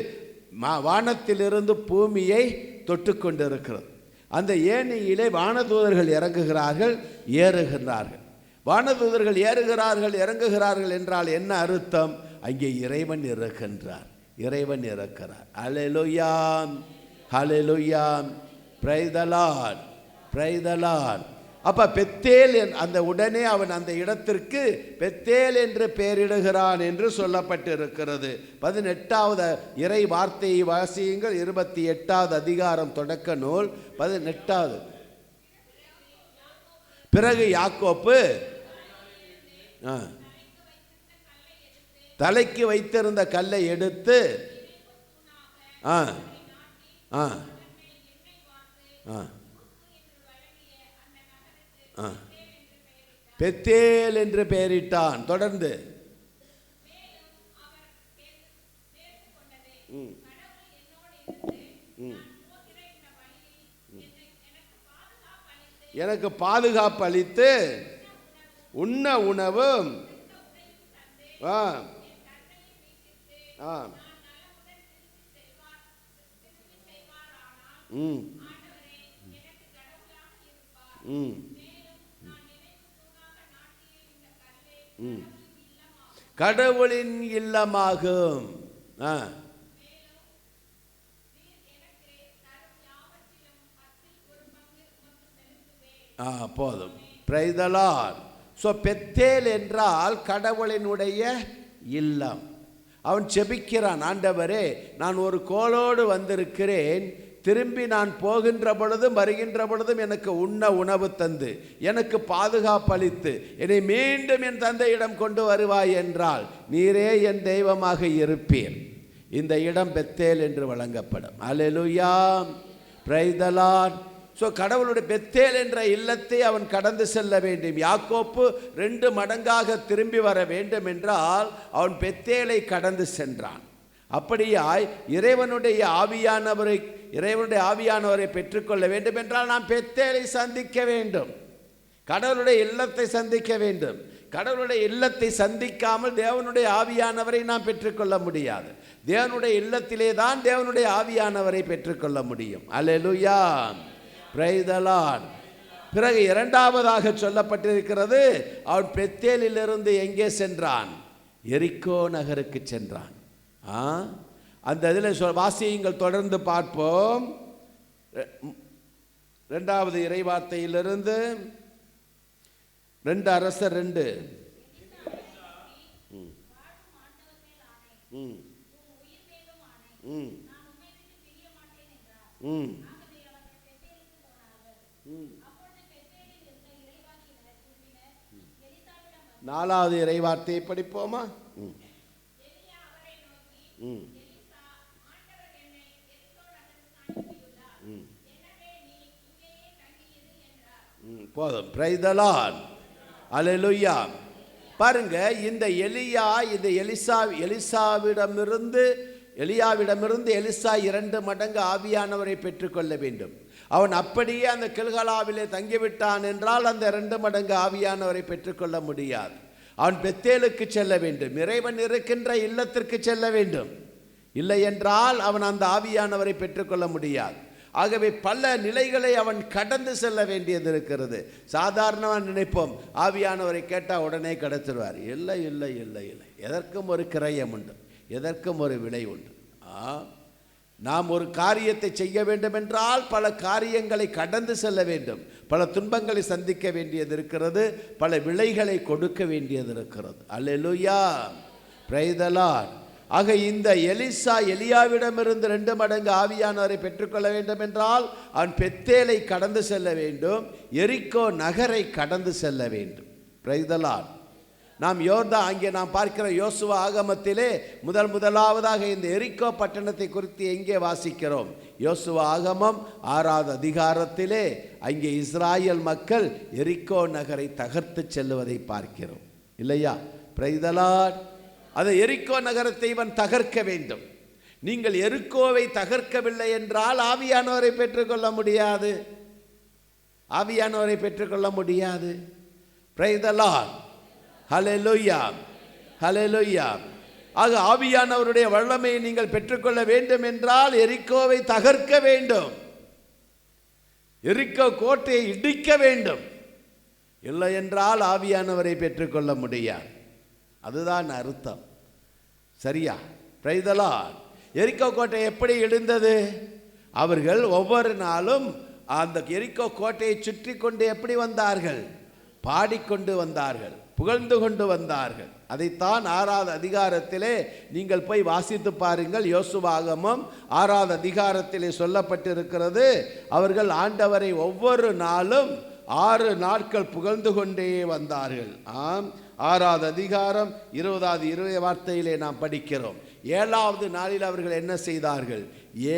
வானத்திலிருந்து பூமியை தொட்டு கொண்டிருக்கிறது. அந்த ஏணியிலே வானதூதர்கள் இறங்குகிறார்கள், ஏறுகிறார்கள். வானதூதர்கள் ஏறுகிறார்கள், இறங்குகிறார்கள் என்றால் என்ன அர்த்தம்? அங்கே இறைவன் இருக்கின்றார், இறைவன் இருக்கிறார். Alleluia, hallelujah, praise the Lord, praise the Lord. அப்ப பெத்தேல், அந்த உடனே அவன் அந்த இடத்திற்கு பெத்தேல் என்று பெயரிடுகிறான் என்று சொல்லப்பட்டிருக்கிறது. 18வது இறை வார்த்தையை வாசியுங்கள். 28வது அதிகாரம், தொடக்க நூல் 18வது. பிறகு யாக்கோப்பு தலைக்கு வைத்திருந்த கல்லை எடுத்து பெத்தேல் என்று பெயரிட்டான். தொடர்ந்து எனக்கு பாதுகாப்பு அளித்து உண்ண உணவும் கடவுளின் இல்லமாகும். போதும். Praise the Lord. So Bethel என்றால் கடவுளினுடைய இல்லம். அவன் செபிக்கிறான், ஆண்டவரே நான் ஒரு கோலோடு வந்திருக்கிறேன், திரும்பி நான் போகின்ற பொழுதும் வருகின்ற பொழுதும் எனக்கு உண்ண உணவு தந்து எனக்கு பாதுகாப்பளித்து என்னை மீண்டும் என் தந்தையிடம் கொண்டு வருவாய் என்றால் நீரே என் தெய்வமாக இருப்பீர். இந்த இடம் பெத்தேல் என்று வழங்கப்படும். அல்லேலூயா, பிரைஸ் தி லார்ட். ஸோ கடவுளுடைய பெத்தேல் என்ற இல்லத்தை அவன் கடந்து செல்ல வேண்டும். யாக்கோப்பு 2 மடங்காக திரும்பி வர வேண்டும் என்றால் அவன் பெத்தேலை கடந்து சென்றான். அப்படியாய் இறைவனுடைய ஆவியானவரை பெற்றுக்கொள்ள வேண்டும் என்றால் நாம் பெத்தேலை சந்திக்க வேண்டும், கடவுளுடைய இல்லத்தை சந்திக்க வேண்டும். கடவுளுடைய இல்லத்தை சந்திக்காமல் தேவனுடைய ஆவியானவரை நாம் பெற்றுக்கொள்ள முடியாது. தேவனுடைய இல்லத்திலே தான் தேவனுடைய ஆவியானவரை பெற்றுக்கொள்ள முடியும். அல்லேலூயா, பிரைஸ் தி லார்ட். பிறகு இரண்டாவதாக சொல்லப்பட்டிருக்கிறது, அவன் பெத்தேலிலிருந்து எங்கே சென்றான்? எரிக்கோ நகருக்கு சென்றான். அந்த இதில் வாசியங்கள் தொடர்ந்து பார்ப்போம். 2வது இறைவார்த்தையிலிருந்து 2 அரசர் 2. நாலாவது இறைவார்த்தையை படிப்போமா? போதும். Praise the Lord. அல்லேலூயா. பாருங்க, இந்த எலியாவிடமிருந்து எலிசா 2 மடங்கு ஆவியானவரை பெற்றுக்கொள்ள வேண்டும். அவன் அப்படியே அந்த கில்கலாவிலே தங்கிவிட்டான் என்றால் அந்த 2 மடங்கு ஆவியானவரை பெற்றுக்கொள்ள முடியாது. அவன் பெத்தேலுக்கு செல்ல வேண்டும், இறைவன் இருக்கின்ற இல்லத்திற்கு செல்ல வேண்டும். இல்லை என்றால் அவன் அந்த ஆவியானவரை பெற்றுக்கொள்ள முடியாது. ஆகவே பல நிலைகளை அவன் கடந்து செல்ல வேண்டியது இருக்கிறது. சாதாரணமாக நினைப்போம், ஆவியானவரை கேட்டால் உடனே கடத்திடுவார். இல்லை இல்லை இல்லை இல்லை, எதற்கும் ஒரு கிரயம் உண்டு, எதற்கும் ஒரு விலை உண்டு. நாம் ஒரு காரியத்தை செய்ய வேண்டும் என்றால் பல காரியங்களை கடந்து செல்ல வேண்டும், பல துன்பங்களை சந்திக்க வேண்டியது இருக்கிறது, பல விலைகளை கொடுக்க வேண்டியது இருக்கிறது. அல்லேலூயா, பிரைஸ் தி லார்ட். ஆக இந்த எலியாவிடமிருந்து 2 மடங்கு ஆவியானவரை பெற்றுக்கொள்ள வேண்டும் என்றால் அவன் பெத்தேலை கடந்து செல்ல வேண்டும், எரிக்கோ நகரை கடந்து செல்ல வேண்டும். Praise the Lord. அங்கே நாம் பார்க்கிற யோசுவா ஆகமத்திலே முதலாவதாக இந்த எரிக்கோ பட்டணத்தை குறித்து எங்கே வாசிக்கிறோம்? யோசுவா ஆகமம் 6வது அதிகாரத்திலே அங்கே இஸ்ராயல் மக்கள் எரிக்கோ நகரை தகர்த்து செல்லுவதை பார்க்கிறோம், இல்லையா? Price the Lord. அதை எரிக்கோ நகரத்தை இவன் தகர்க்க வேண்டும். நீங்கள் எரிக்கோவை தகர்க்கவில்லை என்றால் ஆவியானவரை பெற்றுக்கொள்ள முடியாது, ஆவியானவரை பெற்றுக்கொள்ள முடியாது. Praise the Lord. Hallelujah, hallelujah. ஆக ஆவியானவருடைய வல்லமையை நீங்கள் பெற்றுக்கொள்ள வேண்டும் என்றால் எரிக்கோவை தகர்க்க வேண்டும், எரிக்கோ கோட்டையை இடிக்க வேண்டும். இல்லை என்றால் ஆவியானவரை பெற்றுக்கொள்ள முடியாது. அதுதான் அர்த்தம், சரியா? Price the Lord. எரிக்கோ கோட்டை எப்படி இடிந்தது? அவர்கள் ஒவ்வொரு நாளும் அந்த எரிக்கோ கோட்டையை சுற்றி கொண்டு எப்படி வந்தார்கள்? பாடிக்கொண்டு வந்தார்கள், புகழ்ந்து கொண்டு வந்தார்கள். அதைத்தான் 6வது அதிகாரத்திலே நீங்கள் போய் வாசித்து பாருங்கள். யோசுவா ஆகமம் 6வது அதிகாரத்திலே சொல்லப்பட்டிருக்கிறது. அவர்கள் ஆண்டவரை ஒவ்வொரு நாளும் 6 நாட்கள் புகழ்ந்து கொண்டே வந்தார்கள். 6வது அதிகாரம் 20வது வார்த்தையிலே நாம் படிக்கிறோம். 7வது நாளில் அவர்கள் என்ன செய்தார்கள்?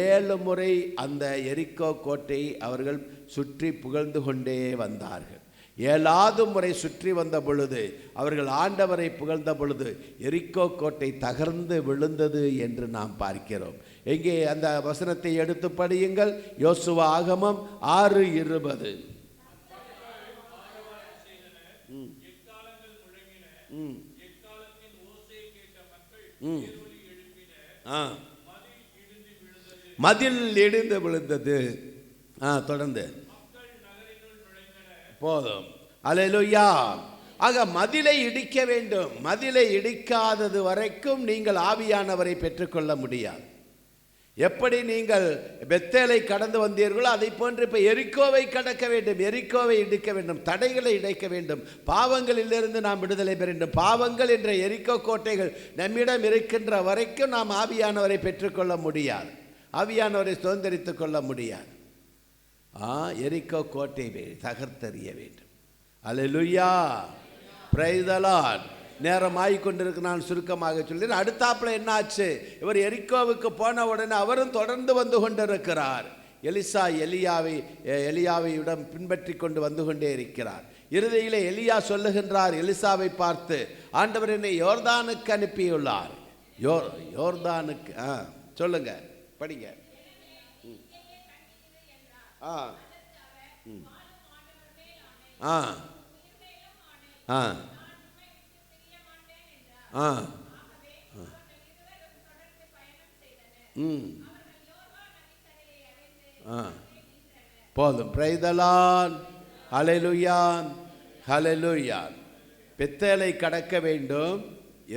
7 முறை அந்த எரிக்கோ கோட்டையை அவர்கள் சுற்றி புகழ்ந்து கொண்டே வந்தார்கள். 7வது முறை சுற்றி வந்த பொழுது அவர்கள் ஆண்டவரை புகழ்ந்த பொழுது எரிக்கோ கோட்டை தகர்ந்து விழுந்தது என்று நாம் பார்க்கிறோம். எங்கே அந்த வசனத்தை எடுத்து படியுங்கள். யோசுவா ஆகமம் 6:20. மதில் இடிந்து விழுந்தது. தொடர்ந்து போதும். அல்லேலூயா. ஆக மதிலை இடிக்க வேண்டும். மதிலை இடிக்காதது வரைக்கும் நீங்கள் ஆவியானவரை பெற்றுக்கொள்ள முடியாது. எப்படி நீங்கள் பெத்தேலை கடந்து வந்தீர்களோ அதை போன்று இப்போ எரிக்கோவை கடக்க வேண்டும், எரிக்கோவை இடிக்க வேண்டும், தடைகளை இடைக்க வேண்டும், பாவங்களிலிருந்து நாம் விடுதலை பெற வேண்டும். பாவங்கள் என்ற எரிக்கோ கோட்டைகள் நம்மிடம் இருக்கின்ற வரைக்கும் நாம் ஆவியானவரை பெற்றுக்கொள்ள முடியாது, ஆவியானவரை சுதந்திரித்துக் கொள்ள முடியாது. எரிக்கோ கோட்டை தகர்த்தெறிய வேண்டும். அல்லேலூயா, பிரைஸ் தி லார்ட். நேரம் ஆகிக்கொண்டிருக்கு, நான் சுருக்கமாக சொல்கிறேன். அடுத்தாப்புல என்ன ஆச்சு? இவர் எரிக்கோவுக்கு போன உடனே அவரும் தொடர்ந்து வந்து கொண்டிருக்கிறார். எலிசா எலியாவையிடம் பின்பற்றி கொண்டு வந்து கொண்டே இருக்கிறார். இறுதியிலே எலியா சொல்லுகின்றார் எலிசாவை பார்த்து, ஆண்டவர் என்னை யோர்தானுக்கு அனுப்பியுள்ளார். யோர்தானுக்கு சொல்லுங்க, படிங்க. போதும். Praise the Lord. ஹல்லேலூயா, ஹல்லேலூயா. பெத்தேலை கடக்க வேண்டும்,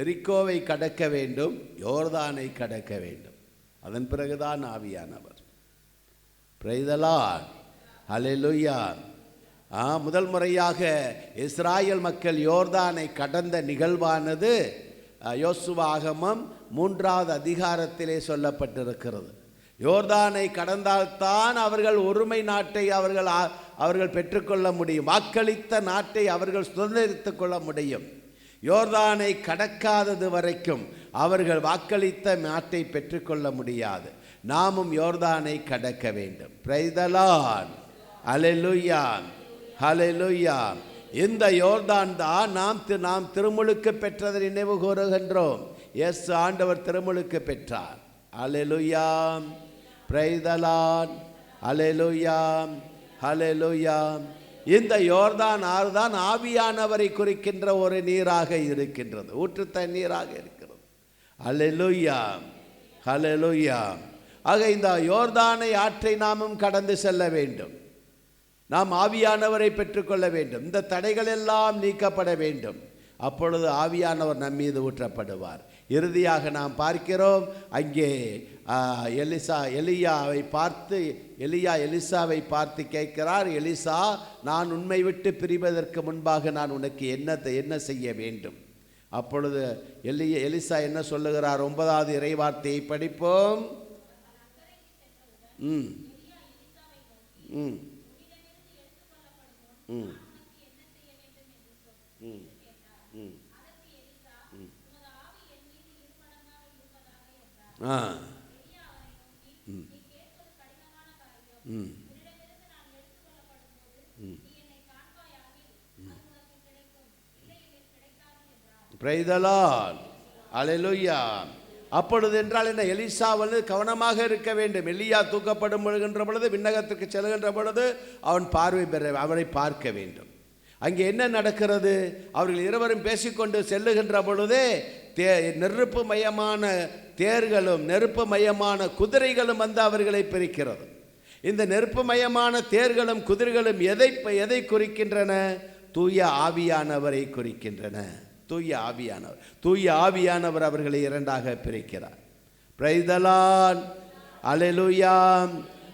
எரிக்கோவை கடக்க வேண்டும், யோர்தானை கடக்க வேண்டும். அதன் பிறகுதான் ஆவியானவர். பிரைஸ் தி லார்ட், ஹல்லேலூயா. முதல் முறையாக இஸ்ராயல் மக்கள் யோர்தானை கடந்த நிகழ்வானது யோசுவா ஆகமம் 3வது அதிகாரத்திலே சொல்லப்பட்டிருக்கிறது. யோர்தானை கடந்தால்தான் அவர்கள் ஒருமை நாட்டை அவர்கள் பெற்றுக்கொள்ள முடியும், வாக்களித்த நாட்டை அவர்கள் சுதந்திரித்துக் கொள்ள முடியும். யோர்தானை கடக்காதது வரைக்கும் அவர்கள் வாக்களித்த நாட்டை பெற்றுக்கொள்ள முடியாது. நாமும் யோர்தானை கடக்க வேண்டும். பிரைஸ் தி லார்ட், அல்லேலூயா, ஹல்லேலூயா. இந்த யோர்தான் தான் நாம் திருமுழுக்கு பெற்றதை நினைவு கூறுகின்றோம். எஸ், ஆண்டவர் திருமுழுக்கு பெற்றார். அல்லேலூயா, பிரைஸ் தி லார்ட், அல்லேலூயா, ஹல்லேலூயா. இந்த யோர்தான் ஆறு தான் ஆவியானவரை குறிக்கின்ற ஒரு நீராக இருக்கின்றது, ஊற்று தண்ணீராக இருக்கிறது. அல்லேலூயா, ஹல்லேலூயா. ஆக இந்த யோர்தானை ஆற்றை நாமும் கடந்து செல்ல வேண்டும். நாம் ஆவியானவரை பெற்றுக்கொள்ள வேண்டும். இந்த தடைகள் எல்லாம் நீக்கப்பட வேண்டும். அப்பொழுது ஆவியானவர் நம் மீது ஊற்றப்படுவார். இறுதியாக நாம் பார்க்கிறோம், அங்கே எலிசாவை பார்த்து கேட்கிறார், எலிசா, நான் உன்னை விட்டு பிரிவதற்கு முன்பாக நான் உனக்கு என்ன செய்ய வேண்டும்? அப்பொழுது எலிசா என்ன சொல்லுகிறார்? 9வது இறைவார்த்தையை படிப்போம். Praise the Lord. Hallelujah. அப்பொழுது என்றால் என்ன? எலிசா கவனமாக இருக்க வேண்டும். எலியா தூக்கப்படும் பொழுது, விண்ணகத்துக்கு செல்கின்ற பொழுது அவன் பார்வை பெற, அவரை பார்க்க வேண்டும். அங்கே என்ன நடக்கிறது? அவர்கள் இருவரும் பேசிக்கொண்டு செல்லுகின்ற பொழுதே நெருப்பு மயமான தேர்களும் நெருப்பு மயமான குதிரைகளும் வந்து அவர்களை பிரிக்கிறது. இந்த நெருப்பு மயமான தேர்களும் குதிரைகளும் எதை குறிக்கின்றன? தூய ஆவியானவரை குறிக்கின்றன. தூய ஆவியானவர் அவர்களை இரண்டாக பிரிக்கிறார். பிரைஸ் தி லார்ட், அல்லேலூயா.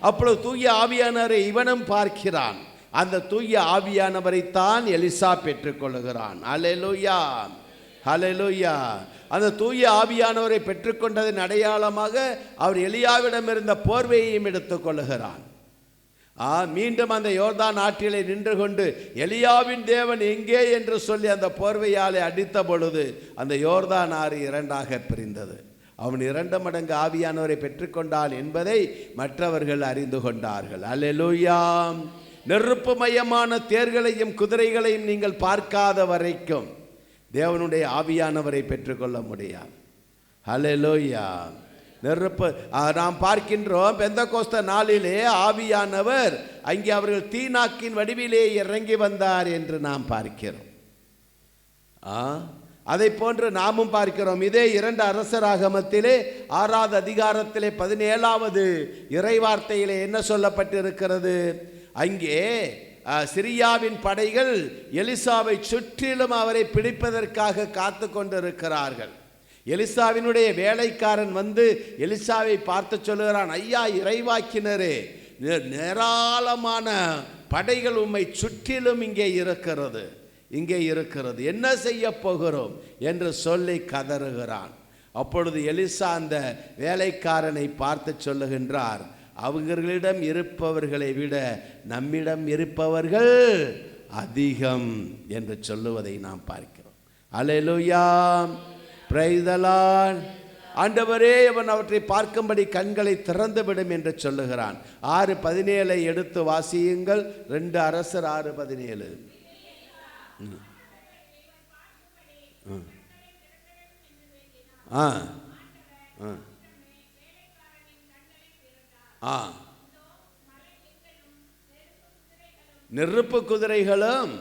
அப்பொழுது தூய ஆவியானவரை இவனும் பார்க்கிறான். அந்த தூய ஆவியானவரை தான் எலிசா பெற்றுக்கொள்கிறான். அல்லேலூயா, அல்லேலூயா. அந்த தூய ஆவியானவரை பெற்றுக்கொண்டதன் அடையாளமாக அவர் எலியாவிடம் இருந்த போர்வையையும் எடுத்துக்கொள்கிறான். மீண்டும் அந்த யோர்தான் ஆற்றிலே நின்று கொண்டு எலியாவின் தேவன் எங்கே என்று சொல்லி அந்த போர்வையாலே அடித்த பொழுது அந்த யோர்தான் ஆறு இரண்டாக பிரிந்தது. அவன் 2 மடங்கு ஆவியானவரை பெற்றுக்கொண்டான் என்பதை மற்றவர்கள் அறிந்து கொண்டார்கள். அல்லேலூயா. நெருப்பு மயமான தேர்களையும் குதிரைகளையும் நீங்கள் பார்க்காத வரைக்கும் தேவனுடைய ஆவியானவரை பெற்றுக்கொள்ள முடியாது. அல்லேலூயா. நெருப்பு நாம் பார்க்கின்றோம். பெந்தகோஸ்த நாளிலே ஆவியானவர் அங்கே அவர்கள் தீனாக்கின் வடிவிலே இறங்கி வந்தார் என்று நாம் பார்க்கிறோம். அதை போன்று நாமும் பார்க்கிறோம். இதே 2 அரசராகமத்திலே 6வது அதிகாரத்திலே 17வது இறைவார்த்தையிலே என்ன சொல்லப்பட்டிருக்கிறது? அங்கே சிரியாவின் படைகள் எலிசாவை சுற்றிலும் அவரை பிடிப்பதற்காக காத்து கொண்டிருக்கிறார்கள். எலிசாவினுடைய வேலைக்காரன் வந்து எலிசாவை பார்த்து சொல்லுகிறான், ஐயா இறைவாக்கினரே, ஏராளமான படைகள் உம்மை சுற்றிலும் இங்கே இருக்கிறது, என்ன செய்ய போகிறோம் என்று சொல்லி கதறுகிறான். அப்பொழுது எலிசா அந்த வேலைக்காரனை பார்த்து சொல்லுகின்றார், அவர்களிடம் இருப்பவர்களை விட நம்மிடம் இருப்பவர்கள் அதிகம் என்று சொல்லுவதை நாம் பார்க்கிறோம். அல்லேலூயா, பிரைஸ் தி லார்ட். ஆண்டவரே, அவன் அவற்றை பார்க்கும்படி கண்களை திறந்துவிடும் என்று சொல்லுகிறான். 6:17 எடுத்து வாசியுங்கள். 2 அரசர் 6:17. நெருப்பு குதிரைகளும்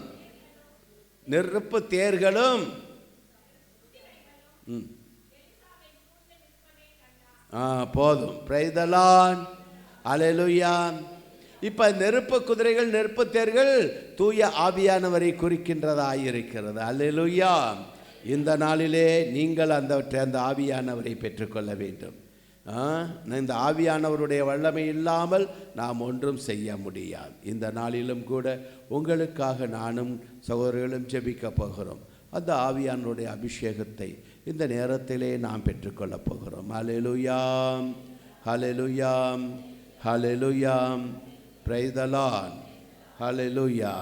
நெருப்பு தேர்களும் போதும். பிரைஸ் தி லார்ட், அல்லேலூயா. இப்ப நெருப்பு குதிரைகள் நெருப்பு தேர்கள் தூய ஆவியானவரை குறிக்கின்றதாயிருக்கிறது. அல்லேலூயா. இந்த நாளிலே நீங்கள் அந்த ஆவியானவரை பெற்றுக்கொள்ள வேண்டும். இந்த ஆவியானவருடைய வல்லமை இல்லாமல் நாம் ஒன்றும் செய்ய முடியாது. இந்த நாளிலும் கூட உங்களுக்காக நானும் சகோதரர்களும் ஜெபிக்க போகிறோம். அந்த ஆவியானவருடைய அபிஷேகத்தை இந்த நேரத்திலே நாம் பெற்றுக்கொள்ளப் போகிறோம். ஹல்லேலூயா, ஹல்லேலூயா, ஹல்லேலூயா, பிரைஸ் தி லார்ட், ஹல்லேலூயா.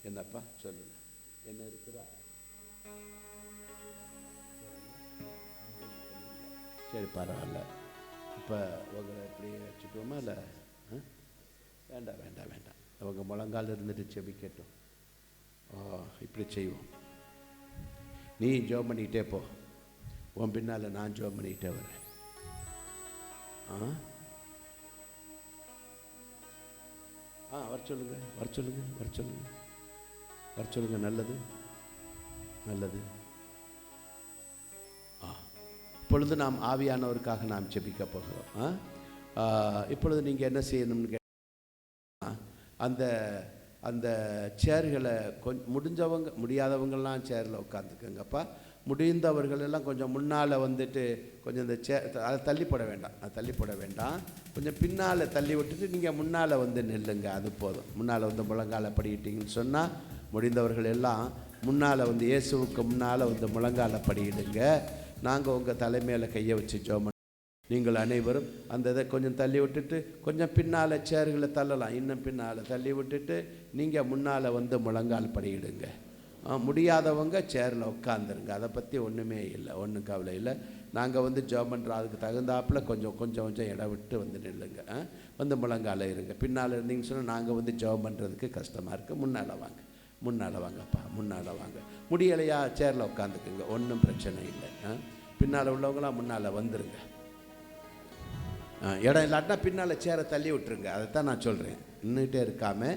என்னப்பா சொல்லுங்க, என்ன இருக்குதா? சரி, பரவாயில்ல. இப்போ உங்களை எப்படி வச்சுக்கோமா? இல்லை, வேண்டாம் வேண்டாம் வேண்டாம். அவங்க முழங்கால் இருந்துட்டு செபிக்கட்டும். இப்படி செய்வோம். நீ ஜெபம் பண்ணிக்கிட்டே போ, உன் பின்னால் நான் ஜெபம் பண்ணிக்கிட்டே வரேன். வர சொல்லுங்க, வர சொல்லுங்க, வர சொல்லுங்க, வர சொல்லுங்க. நல்லது நல்லது. இப்பொழுது நாம் ஆவியானவருக்காக நாம் ஜெபிக்க போகிறோம். இப்பொழுது நீங்கள் என்ன செய்யணும்னு கேட்டால், அந்த அந்த சேர்களை முடிஞ்சவங்க, முடியாதவங்கள்லாம் சேரில் உட்காந்துக்கங்கப்பா. முடிந்தவர்கள் எல்லாம் கொஞ்சம் முன்னால் வந்துட்டு கொஞ்சம் இந்த அதை தள்ளி போட வேண்டாம், அதை தள்ளி போட வேண்டாம். கொஞ்சம் பின்னால் தள்ளி விட்டுட்டு நீங்கள் முன்னால் வந்து நில்லுங்க, அது போதும். முன்னால் வந்து முழங்கால படிக்கிட்டீங்கன்னு சொன்னால் முடிந்தவர்கள் எல்லாம் முன்னால் வந்து இயேசுவுக்கு முன்னால் வந்து முழங்கால படியிடுங்க. நாங்கள் உங்கள் தலைமையில் கையை வச்சு ஜெபம். நீங்கள் அனைவரும் அந்த இதை கொஞ்சம் தள்ளி விட்டுட்டு கொஞ்சம் பின்னால் சேர்களை தள்ளலாம். இன்னும் பின்னால் தள்ளி விட்டுட்டு நீங்கள் முன்னால் வந்து முழங்கால் படியிடுங்க. முடியாதவங்க சேரில் உட்காந்துருங்க. அதை பற்றி ஒன்றுமே இல்லை, ஒன்றும் கவலை இல்லை. நாங்கள் வந்து ஜெபம் பண்ணுறோம், அதுக்கு தகுந்தாப்பில் கொஞ்சம் கொஞ்சம் கொஞ்சம் இடம் விட்டு வந்து நில்லுங்க. வந்து முழங்கால இருங்க. பின்னால் இருந்தீங்கன்னு சொன்னால் நாங்கள் வந்து ஜெபம் பண்ணுறதுக்கு கஷ்டமாக இருக்குது. முன்னால் வாங்க, முன்னால் வாங்கப்பா, முன்னால் வாங்க. முடியலையா சேரில் உட்காந்துக்குங்க, ஒன்றும் பிரச்சனை இல்லை. பின்னால் உள்ளவங்களாம் முன்னால் வந்துருங்க. இடம் இல்லாட்டினா பின்னால் சேரை தள்ளி விட்டுருங்க. அதைத்தான் நான் சொல்கிறேன். நின்றுக்கிட்டே இருக்காமல்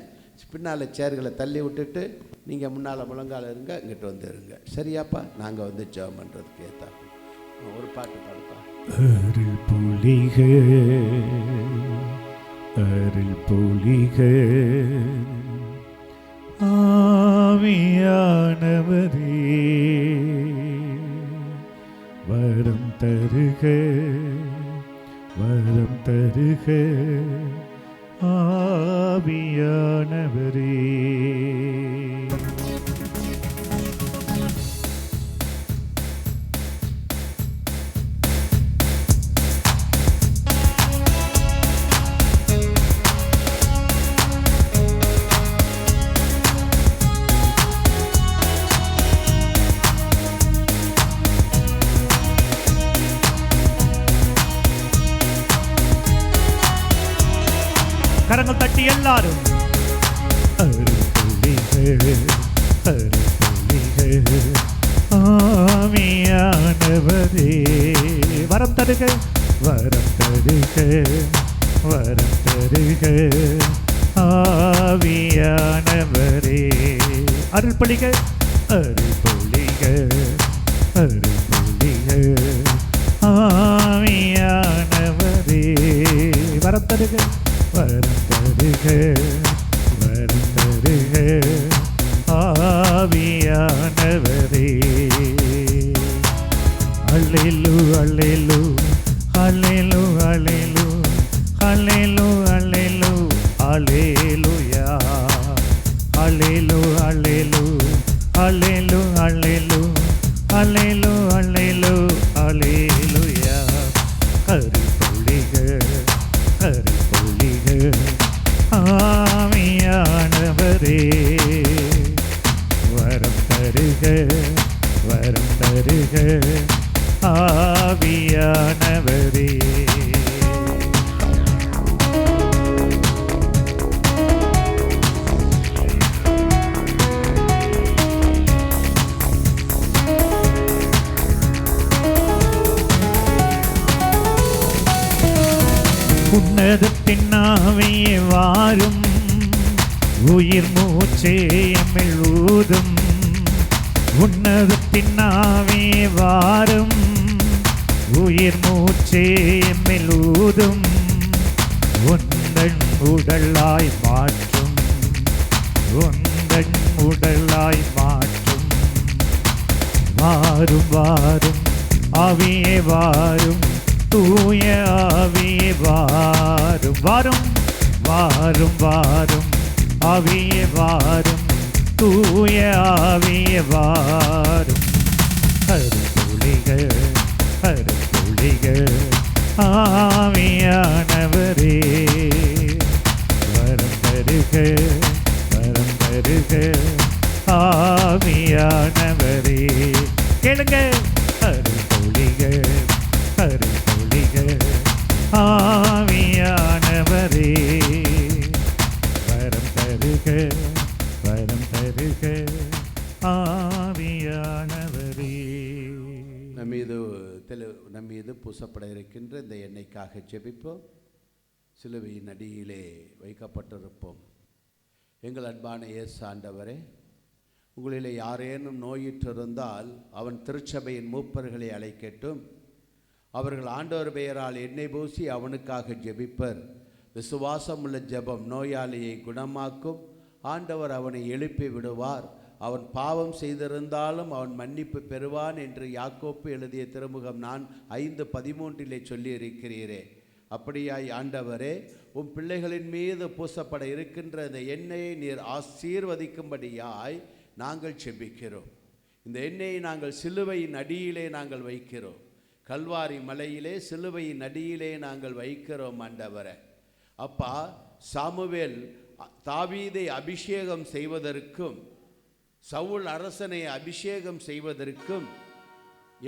பின்னால் சேர்களை தள்ளி விட்டுட்டு நீங்கள் முன்னால் முழங்கால இருங்க, இங்கிட்ட வந்து இருங்க. சரியாப்பா? நாங்கள் வந்து ஜெபம் பண்ணுறதுக்கு ஏற்றாப்பா ஒரு பாட்டு பாடுப்பா. அருள் பொழிக, அருள் பொழிக, ஆவியானவரே வரம் தருக, வரம் தருக, ஆவியானவரே. கரங்கள் தட்டி எல்லாரும் ஆவியானவரே வரம் தருக, வரம் தருக, வரம் தருக, ஆவியானவரே. அருள் பொழிக, அருள் பொழிக, அருள் பொழிக, ஆவியானவரே வரம் தருக, வரம் தருக, ஆவியானவரே. அல்லேலூ அல்லேலூ அல்லேலூ அல்லேலூ அல்லேலூ அல்லேலூ அல்லேலூயா. அல்லேலூ அல்லேலூ அல்லேலூ அல்லேலூ அல்லேலூ அல்லேலூ அல்லேலூயா. கரிபொழிக கரிபொழிக ஆவியானவரே. வரம் தருக வரம் தருக ஆவியானவரே. உன்னதத்தின் ஆவியே வாரும், உயிர் மூச்சே எம்மில் ஊதும். உன்னதத்தின் ஆவியே வாரும், உயிர் மூச்சே எம்மில் ஊதும். உந்தன் உடலாய் மாற்றும், உந்தன் உடலாய் மாற்றும். வாரும் வாரும் ஆவியே வாரும், தூய ஆவியே வாரும். வாரும் வாரும் வாரும் ஆவியே வாரும், தூய ஆவியே வாரும். கருப்பொழிக கருப்பொழிக ஆவியானவரே. வரம் தருக வரம் தருக ஆவியானவரே. கேளுங்க. கருப்பொழிக கருப்பொழிக ஆவியானவரே. வரம் தருக வரம் தருக ஆவியானவரே. நம் மீது பூசப்பட இருக்கின்ற இந்த எண்ணெய்க்காக ஜெபிப்போம். சிலுவையின் அடியிலே வைக்கப்பட்டிருப்போம். எங்கள் அன்பான இயேசு ஆண்டவரே, உங்களிலே யாரேனும் நோயிற்றிருந்தால் அவன் திருச்சபையின் மூப்பர்களை அழைக்கட்டும். அவர்கள் ஆண்டவர் பெயரால் எண்ணெய் பூசி அவனுக்காக ஜெபிப்பர். விசுவாசம் உள்ள ஜெபம் நோயாளியை குணமாக்கும். ஆண்டவர் அவனை எழுப்பி விடுவார். அவன் பாவம் செய்திருந்தாலும் அவன் மன்னிப்பு பெறுவான் என்று யாக்கோப்பு எழுதிய திருமுகம் 5:13 சொல்லி இருக்கிறீரே. அப்படியாய் ஆண்டவரே, உம் பிள்ளைகளின் மீது பூசப்பட இருக்கின்ற இந்த எண்ணெயை நீர் ஆசீர்வதிக்கும்படியாய் நாங்கள் செபிக்கிறோம். இந்த எண்ணெயை நாங்கள் சிலுவையின் அடியிலே நாங்கள் வைக்கிறோம். கல்வாரி மலையிலே சிலுவையின் அடியிலே நாங்கள் வைக்கிறோம் ஆண்டவரே. அப்பா, சாமுவேல் தாவீதை அபிஷேகம் செய்வதற்கும் சவுல் அரசனை அபிஷேகம் செய்வதற்கும்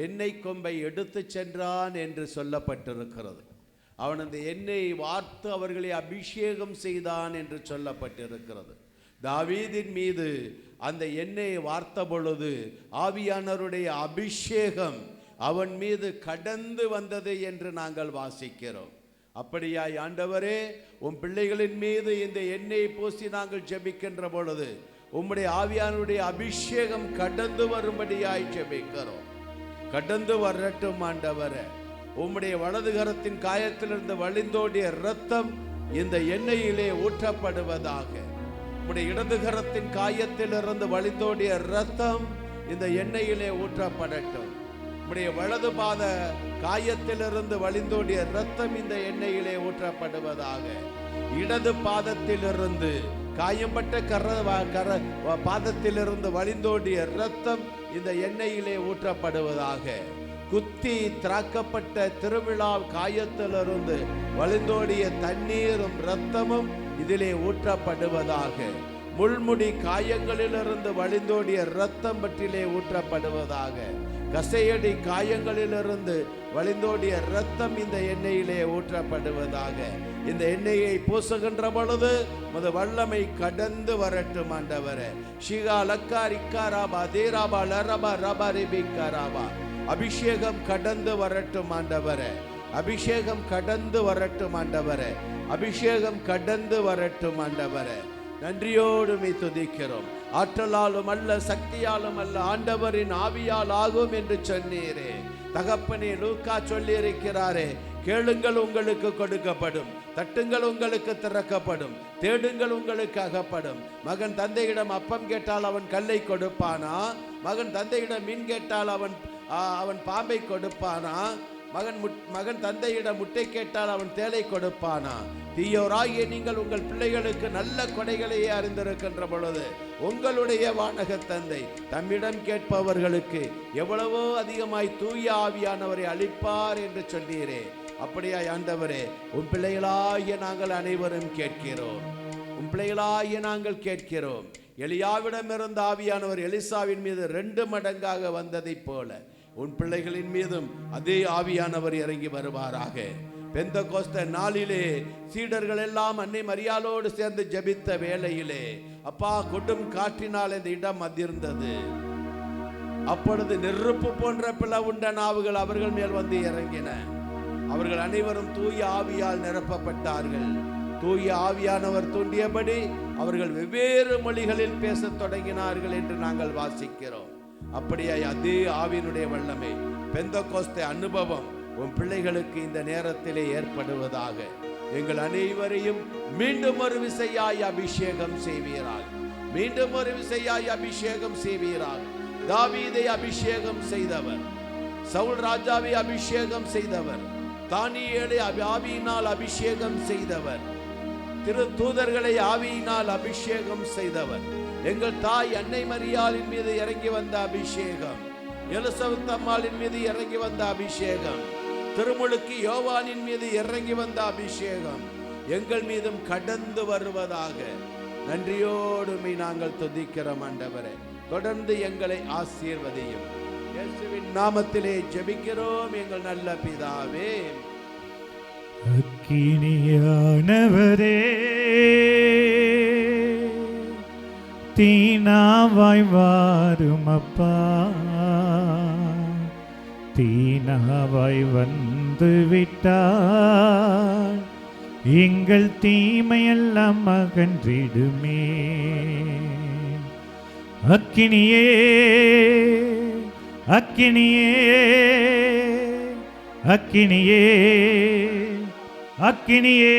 எண்ணெய் கொம்பை எடுத்து சென்றான் என்று சொல்லப்பட்டிருக்கிறது. அவன் அந்த எண்ணெயை வார்த்து அவர்களை அபிஷேகம் செய்தான் என்று சொல்லப்பட்டிருக்கிறது. தாவீதின் மீது அந்த எண்ணெயை வார்த்த பொழுது ஆவியானவருடைய அபிஷேகம் அவன் மீது கடந்து வந்தது என்று நாங்கள் வாசிக்கிறோம். அப்படியாய் ஆண்டவரே, உம் பிள்ளைகளின் மீது இந்த எண்ணெயை பூசி நாங்கள் ஜெபிக்கின்ற பொழுது உம்முடைய ஆவியானுடைய அபிஷேகம் கடந்து வரும்படியாய் ஜெபிக்கிறோம். கடந்து வரட்டும் ஆண்டவரே. உம்முடைய வலது கரத்தின் காயத்திலிருந்து வழிந்தோடிய இரத்தம் இந்த எண்ணெயிலே ஊற்றப்படுவதாக. உம்முடைய இடது கரத்தின் காயத்திலிருந்து வழிந்தோடிய இரத்தம் இந்த எண்ணெயிலே ஊற்றப்படட்டும். உம்முடைய வலது பாத காயத்திலிருந்து வழிந்தோடிய இரத்தம் இந்த எண்ணெயிலே ஊற்றப்படுவதாக. இடது பாதத்திலிருந்து காயம்பட்ட பாதத்திலிருந்து வழிந்தோடிய இரத்தம் இந்த எண்ணெயிலே ஊற்றப்படுவதாக. குத்தி திராக்கப்பட்ட திருவிழா காயத்திலிருந்து வழிந்தோடிய தண்ணீரும் இரத்தமும் இதிலே ஊற்றப்படுவதாக. முள்முடி காயங்களிலிருந்து வழிந்தோடிய இரத்தம் பற்றிலே ஊற்றப்படுவதாக. கசையடி காயங்களிலிருந்து வழிந்தோடிய இரத்தம் இந்த எண்ணெயிலே ஊற்றப்படுவதாக. இந்த எண்ணெயை பூசுகின்ற பொழுது முத வல்லமை கடந்து வரட்டும் ஆண்டவரே. ஷிகா லக்கா ரிக்காராபா தேராபா லரபா ரபா ரிபிக்காராபா. அபிஷேகம் கடந்து வரட்டும் ஆண்டவரே. அபிஷேகம் கடந்து வரட்டும் ஆண்டவரே. அபிஷேகம் கடந்து வரட்டும் ஆண்டவரே. நன்றியோடு துதிக்கிறோம். ஆற்றலாலும் அல்ல, சக்தியாலும் அல்ல, ஆண்டவரின் ஆவியால் ஆகும் என்று சொன்னீரே. தகப்பனே, லூக்கா சொல்லி இருக்கிறாரே, கேளுங்கள் உங்களுக்கு கொடுக்கப்படும், தட்டுங்கள் உங்களுக்கு திறக்கப்படும், தேடுங்கள் உங்களுக்கு அகப்படும். மகன் தந்தையிடம் அப்பம் கேட்டால் அவன் கல்லை கொடுப்பானா? மகன் தந்தையிடம் மீன் கேட்டால் அவன் பாம்பை கொடுப்பானா? மகன் தந்தையிடம் முட்டை கேட்டால் அவன் தேளை கொடுப்பானா? தீயோராகிய நீங்கள் உங்கள் பிள்ளைகளுக்கு நல்ல கொடைகளையே அறிந்திருக்கின்ற பொழுது உங்களுடைய வானக தந்தை தம்மிடம் கேட்பவர்களுக்கு எவ்வளவோ அதிகமாய் தூய ஆவியானவரை அளிப்பார் என்று சொன்னீரே. அப்படியாய் ஆண்டவரே, உன் பிள்ளைகளாகிய நாங்கள் அனைவரும் கேட்கிறோம். உன் பிள்ளைகளாகிய நாங்கள் கேட்கிறோம். எலியாவிடம் இருந்த ஆவியானவர் எலிசாவின் மீது 2 மடங்காக வந்ததைப் போல உன் பிள்ளைகளின் மீதும் அதே ஆவியானவர் இறங்கி வருவாராக. பெந்தெகோஸ்தே நாளிலே சீடர்கள் எல்லாம் அன்னை மரியாளோடு சேர்ந்து ஜெபித்த வேளையிலே அப்பா கொடும் காற்றினால் இந்த இடம் அதிர்ந்தது. அப்பொழுது நெருப்பு போன்ற பிளவுண்ட நாவுகள் அவர்கள் மேல் வந்து இறங்கின. அவர்கள் அனைவரும் தூய ஆவியால் நிரப்பப்பட்டார்கள். தூய ஆவியானவர் தூண்டியபடி அவர்கள் வெவ்வேறு மொழிகளில் பேசத் தொடங்கினார்கள் என்று நாங்கள் வாசிக்கிறோம். அப்படியே அதே ஆவியினுடைய வல்லமை பெந்தெகோஸ்தே அனுபவம் உன் பிள்ளைகளுக்கு இந்த நேரத்திலே ஏற்படுவதாக. எங்கள் அனைவரையும் மீண்டும் ஒரு விசையாய் அபிஷேகம் செய்வீராக. மீண்டும் ஒரு விசையாய் அபிஷேகம் செய்வீராக. தாவீதை அபிஷேகம் செய்தவர், சவுல் ராஜாவை அபிஷேகம் செய்தவர், தானியேலை ஆவியினால் அபிஷேகம் செய்தவர், திரு தூதர்களை ஆவியினால் அபிஷேகம் செய்தவர், எங்கள் தாய் அன்னை மரியாளின் மீது இறங்கி வந்த அபிஷேகம், எலிசபெத் அம்மாளின் மீது இறங்கி வந்த அபிஷேகம், திருமுழுக்கு யோவானின் மீது இறங்கி வந்த அபிஷேகம் எங்கள் மீதும் கடந்து வருவதாக. நன்றியோடு நாங்கள் துதிக்கிறோம் ஆண்டவரே. தொடர்ந்து எங்களை ஆசீர்வதியும். இயேசுவின் நாமத்திலே ஜெபிக்கிறோம் எங்கள் நல்ல பிதாவே. அக்கினியானவரே, தீனாவாய் வாரும் அப்பா, தீனாவாய் வந்து விட்டார் எங்கள் தீமையெல்லாம் அகன்றிடுமே. அக்கினியே அக்கினியே அக்கினியே அக்கினியே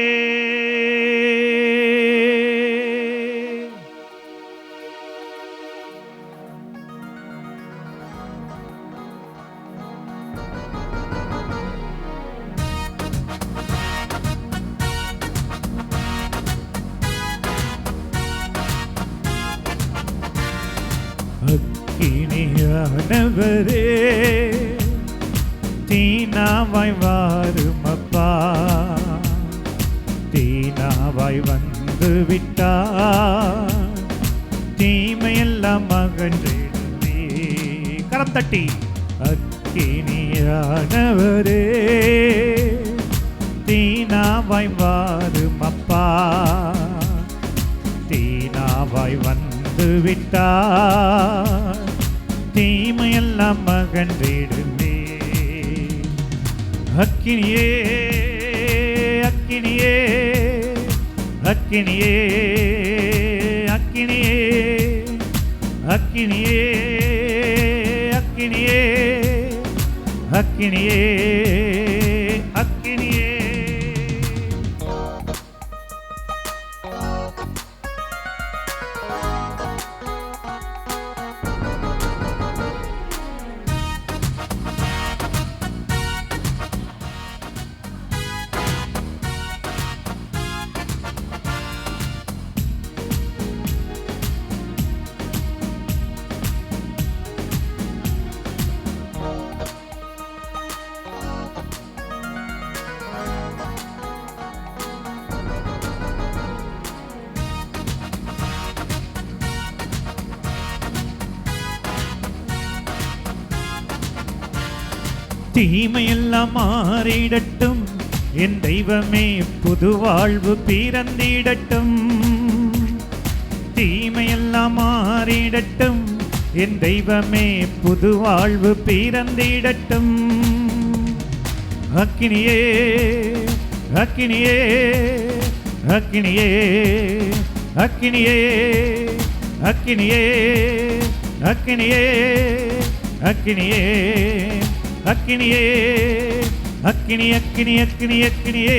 அக்கினியானவரே, தீனாவாய் வாரும் அப்பா, தீனாவாய் வந்து விட்டார் தீமையெல்லாம் அகன்றிடுமே. கரம் தட்டி. அக்கினியானவரே, தீனாவாய் வாரும் அப்பா, தீனாவாய் வந்து விட்டார் தீமையெல்லாம் அகன்றிடுமே. அக்கினியே அக்கினியே அக்கினியே அக்கினியே அக்கினியே அக்கினியே அக்கினியே அக்கினியே. தீமையெல்லாம் மாறிடட்டும் என் தெய்வமே, புது வாழ்வு பிறந்திடட்டும். தீமையெல்லாம் மாறிடட்டும் என் தெய்வமே, புது வாழ்வு பிறந்திடட்டும். அக்கினியே அக்கினியே அக்கினியே அக்கினியே அக்கினியே அக்கினியே அக்கினியே அக்கினியே அக்கினி அக்கினி அக்கினி அக்கினியே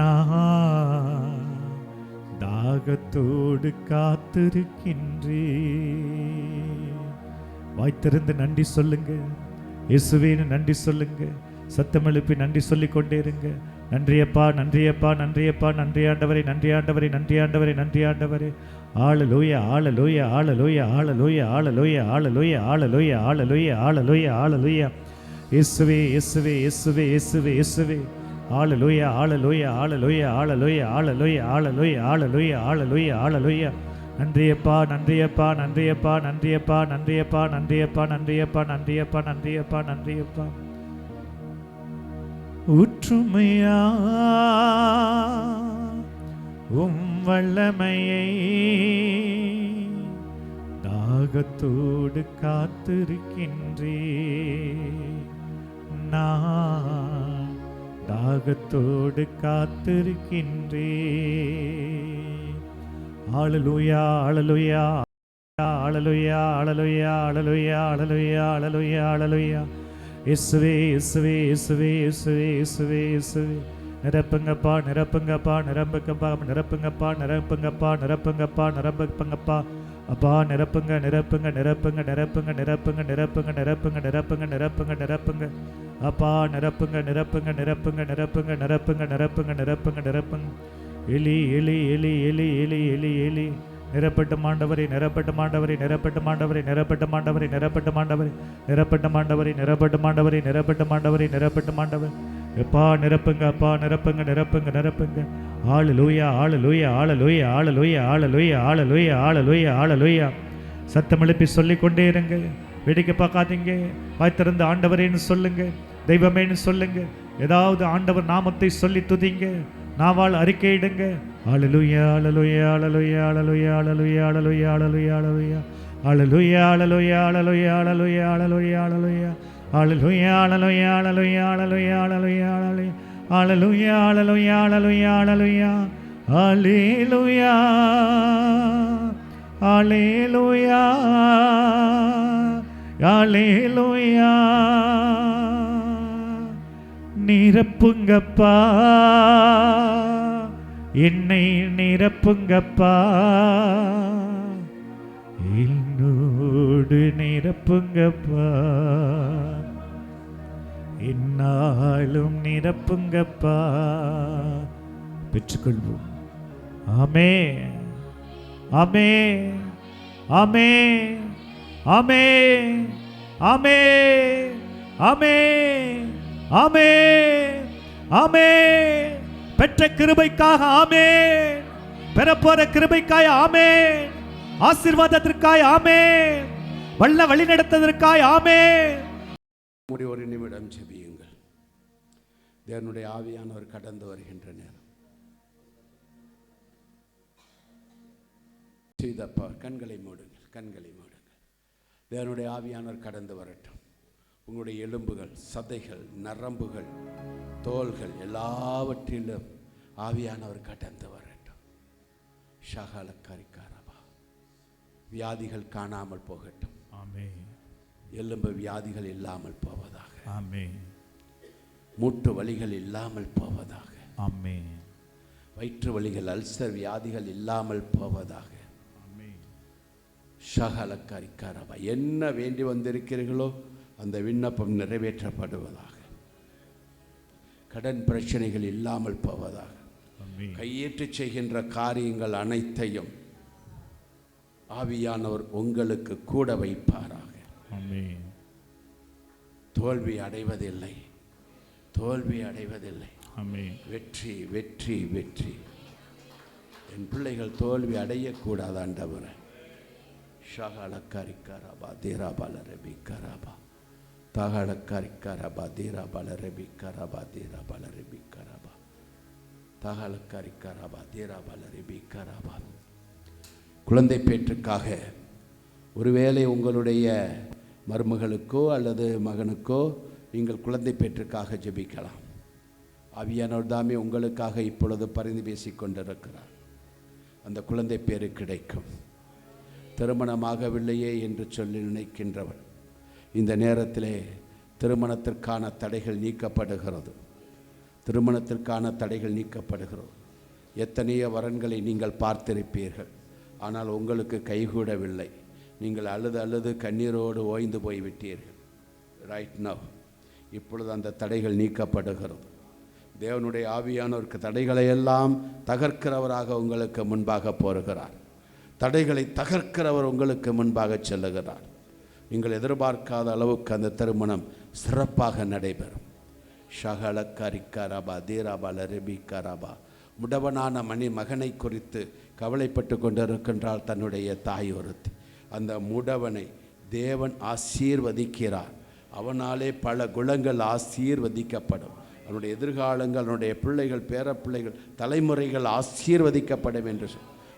தாகத்தோடு காத்திருக்கின்றே. வாய்த்திருந்து நன்றி சொல்லுங்க. இயேசுவேன்னு நன்றி சொல்லுங்க. சத்தம் எழுப்பி நன்றி சொல்லிக் கொண்டே இருங்க. நன்றியப்பா, நன்றியப்பா, நன்றியப்பா, நன்றி ஆண்டவரே, நன்றி ஆண்டவரே, நன்றி ஆண்டவரே, நன்றி ஆண்டவரே. ஹalleluya, ஹalleluya, ஹalleluya, ஹalleluya, ஹalleluya, ஹalleluya, ஹalleluya, ஹalleluya, ஹalleluya, ஹalleluya. இயேசுவே, இயேசுவே, இயேசுவே, இயேசுவே, இயேசுவே. ஹalleluya, ஹalleluya, ஹalleluya, ஹalleluya, ஹalleluya, ஹalleluya, ஹalleluya, ஹalleluya, ஹalleluya. நன்றியப்பா, நன்றியப்பா, நன்றியப்பா, நன்றியப்பா, நன்றியப்பா, நன்றியப்பா, நன்றியப்பா, நன்றியப்பா, நன்றியப்பா, நன்றியப்பா. ஊற்றுமையா வல்லமையை தாகத்தோடு காத்திருக்கின்றே. நான் தாகத்தோடு காத்திருக்கின்றே. ஹalleluya, ஹalleluya, ஹalleluya, ஹalleluya, ஹalleluya, ஹalleluya, ஹalleluya, ஹalleluya. இயேசுவே, இயேசுவே, இயேசுவே, இயேசுவே, இயேசுவே, இயேசுவே. நிரப்புங்கப்பா, நிரப்புங்கப்பா, நிரப்புங்கப்பா, நிரப்புங்கப்பா, நிரப்புங்கப்பா, நிரப்புங்கப்பா, நிரப்புங்கப்பா. அப்பா நிரப்புங்க, நிரப்புங்க, நிரப்புங்க, நிரப்புங்க, நிரப்புங்க, நிரப்புங்க, நிரப்புங்க, நிரப்புங்க, நிரப்புங்க, நிரப்புங்க. அப்பா நிரப்புங்க, நிரப்புங்க, நிரப்புங்க, நிரப்புங்க, நிரப்புங்க, நிரப்புங்க, நிரப்புங்க, நிரப்புங்க. எலி, எலி, எலி, எலி, எலி, எலி, எலி. நிரப்பட்ட மாண்டவரை, நிரப்பட்ட மாண்டவரை, நிரப்பட்ட மாண்டவரை, நிரப்பட்ட மாண்டவரை, நிரப்பட்ட மாண்டவரை, நிரப்பட்ட மாண்டவரை, நிரப்பட்ட மாண்டவரை, நிரப்பட்ட மாண்டவரை, நிரப்பட்ட மாண்டவர். எப்பா நிரப்புங்க, அப்பா நிரப்புங்க, நிரப்புங்க, நிரப்புங்க. ஹalleluya, ஹalleluya, ஹalleluya, ஹalleluya, ஹalleluya, ஹalleluya, ஹalleluya, ஹalleluya. சத்தம் எழுப்பி சொல்லிக் கொண்டே இருங்க. வேடிக்கை பார்க்காதீங்க. வாய் திறந்து ஆண்டவரேன்னு சொல்லுங்க, தெய்வமேன்னு சொல்லுங்க. ஏதாவது ஆண்டவர் நாமத்தை சொல்லி துதிங்க, நாவால் அறிக்கையிடுங்க. ஹalleluya, ஹalleluya, ஹalleluya, ஹalleluya, ஹalleluya, ஹalleluya, ஹalleluya, ஹalleluya, ஹalleluya, ஹalleluya, ஹalleluya, ஹalleluya, ஹalleluya, ஹalleluya. Hallelujah, hallelujah, hallelujah, hallelujah, hallelujah, hallelujah, hallelujah, hallelujah, hallelujah, hallelujah, hallelujah, hallelujah. நிரப்புங்கப்பா, என்னை நிரப்புங்கப்பா, என்னோடு நிரப்புங்கப்பா, என்னாலும் நிரப்புங்கப்பா. பெற்றுக்கொள்வோம். ஆமே, ஆமே, ஆமே, ஆமே, ஆமே, ஆமே, ஆமே, ஆமே. பெற்ற கிருபைக்காக ஆமே, பெறப்போற கிருபைக்காக ஆமே, ஆசீர்வாதத்திற்காய் ஆமே, வல்ல வழி நடத்ததற்காய் ஆமே. ஒரு நிமிடம் ஜெபியுங்கள். தேவனுடைய ஆவியானவர் கடந்து வருகின்ற நேரம். செய்தப்பா கண்களை மூடுங்கள், கண்களை மூடுங்கள். தேவனுடைய ஆவியானவர் கடந்து வரட்டும். உங்களுடைய எலும்புகள், சதைகள், நரம்புகள், தோள்கள் எல்லாவற்றிலும் ஆவியானவர் கடந்து வரட்டும். ஷகலக்கரிக்காரபா. வியாதிகள் காணாமல் போகட்டும். ஆமென். எலும்பு வியாதிகள் இல்லாமல் போவதாக. ஆமென். மூட்டு வலிகள் இல்லாமல் போவதாக. ஆமென். வயிற்று வலிகள், அல்சர் வியாதிகள் இல்லாமல் போவதாக. ஆமென். ஷகலக்கரிக்காரபா. என்ன வேண்டி வந்திருக்கிறீர்களோ அந்த விண்ணப்பம் நிறைவேற்றப்படுவதாக. கடன் பிரச்சனைகள் இல்லாமல் போவதாக. கையேற்று செய்கின்ற காரியங்கள் அனைத்தையும் ஆவியானவர் உங்களுக்கு கூட வைப்பாராக. ஆமென். தோல்வி அடைவதில்லை, தோல்வி அடைவதில்லை. ஆமென். வெற்றி, வெற்றி, வெற்றி. என் பிள்ளைகள் தோல்வி அடையக்கூடாது ஆண்டவரே. ஷகலக்கரிக்காரபா தீராபால ரெபிக்காரபா தகலக்கரிக்காரபா தீராபால ரெபிக்காரபா தீராபால ரெபிக்காரபா தகலக்கரிக்காரபா தீராபால ரெபிக்காரபா. குழந்தை பேற்றுக்காக ஒருவேளை உங்களுடைய மருமகளுக்கோ அல்லது மகனுக்கோ நீங்கள் குழந்தை பேற்றுக்காக ஜெபிக்கலாம். ஆவியானவர் தாமே உங்களுக்காக இப்பொழுது பரிந்து பேசி கொண்டிருக்கிறார். அந்த குழந்தை பேரு கிடைக்கும். திருமணமாகவில்லையே என்று சொல்லி நினைக்கின்றவன் இந்த நேரத்திலே திருமணத்திற்கான தடைகள் நீக்கப்படுகிறது. திருமணத்திற்கான தடைகள் நீக்கப்படுகிறது. எத்தனையோ வரன்களை நீங்கள் பார்த்திருப்பீர்கள், ஆனால் உங்களுக்கு கைகூடவில்லை. நீங்கள் அழுது அழுது கண்ணீரோடு ஓய்ந்து போய்விட்டீர்கள். ரைட் நவ், இப்பொழுது அந்த தடைகள் நீக்கப்படுகிறது. தேவனுடைய ஆவியானவருக்கு தடைகளை எல்லாம் தகர்க்கிறவராக உங்களுக்கு முன்பாக போகிறார். தடைகளை தகர்க்கிறவர் உங்களுக்கு முன்பாக செல்லுகிறார். நீங்கள் எதிர்பார்க்காத அளவுக்கு அந்த திருமணம் சிறப்பாக நடைபெறும். ஷகலக்கரிக்கரபா தீராபா லரிபிக்கரபா. முடவனான மகனை குறித்து கவலைப்பட்டு கொண்டிருக்கின்றாள் தன்னுடைய தாய் ஒருத்தி. அந்த முடவனை தேவன் ஆசீர்வதிக்கிறார். அவனாலே பல குணங்கள் ஆசீர்வதிக்கப்படும். அவனுடைய எதிர்காலங்கள், அவனுடைய பிள்ளைகள், பேரப்பிள்ளைகள், தலைமுறைகள் ஆசீர்வதிக்கப்படும் என்று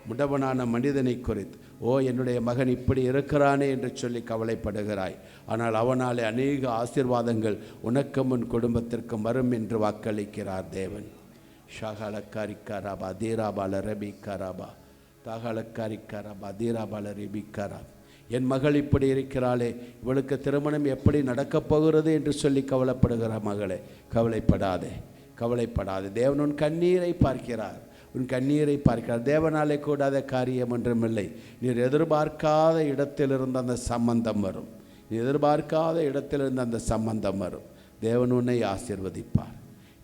முடவனான மனிதனை குறித்து, ஓ என்னுடைய மகன் இப்படி இருக்கிறானே என்று சொல்லி கவலைப்படுகிறாய். ஆனால் அவனாலே அநேக ஆசீர்வாதங்கள் உனக்கும் உன் குடும்பத்திற்கும் வரும் என்று வாக்களிக்கிறார் தேவன். ஷகலக்காரிக்காராபா தீராபால ரபிக்காராபா தகலக்காரிக்காராபா தீராபால ரபிக்காரா. என் மகள் இப்படி இருக்கிறாளே, இவளுக்கு திருமணம் எப்படி நடக்கப் போகிறது என்று சொல்லி கவலைப்படுகிற மகளே, கவலைப்படாதே, கவலைப்படாதே. தேவன் உன் கண்ணீரை பார்க்கிறார், உன் கண்ணீரை பார்க்கிறார். தேவனாலே கூடாத காரியம் ஒன்றுமில்லை. நீர் எதிர்பார்க்காத இடத்திலிருந்து அந்த சம்பந்தம் வரும். நீ எதிர்பார்க்காத இடத்திலிருந்து அந்த சம்பந்தம் வரும். தேவன் உன்னை ஆசீர்வதிப்பார்.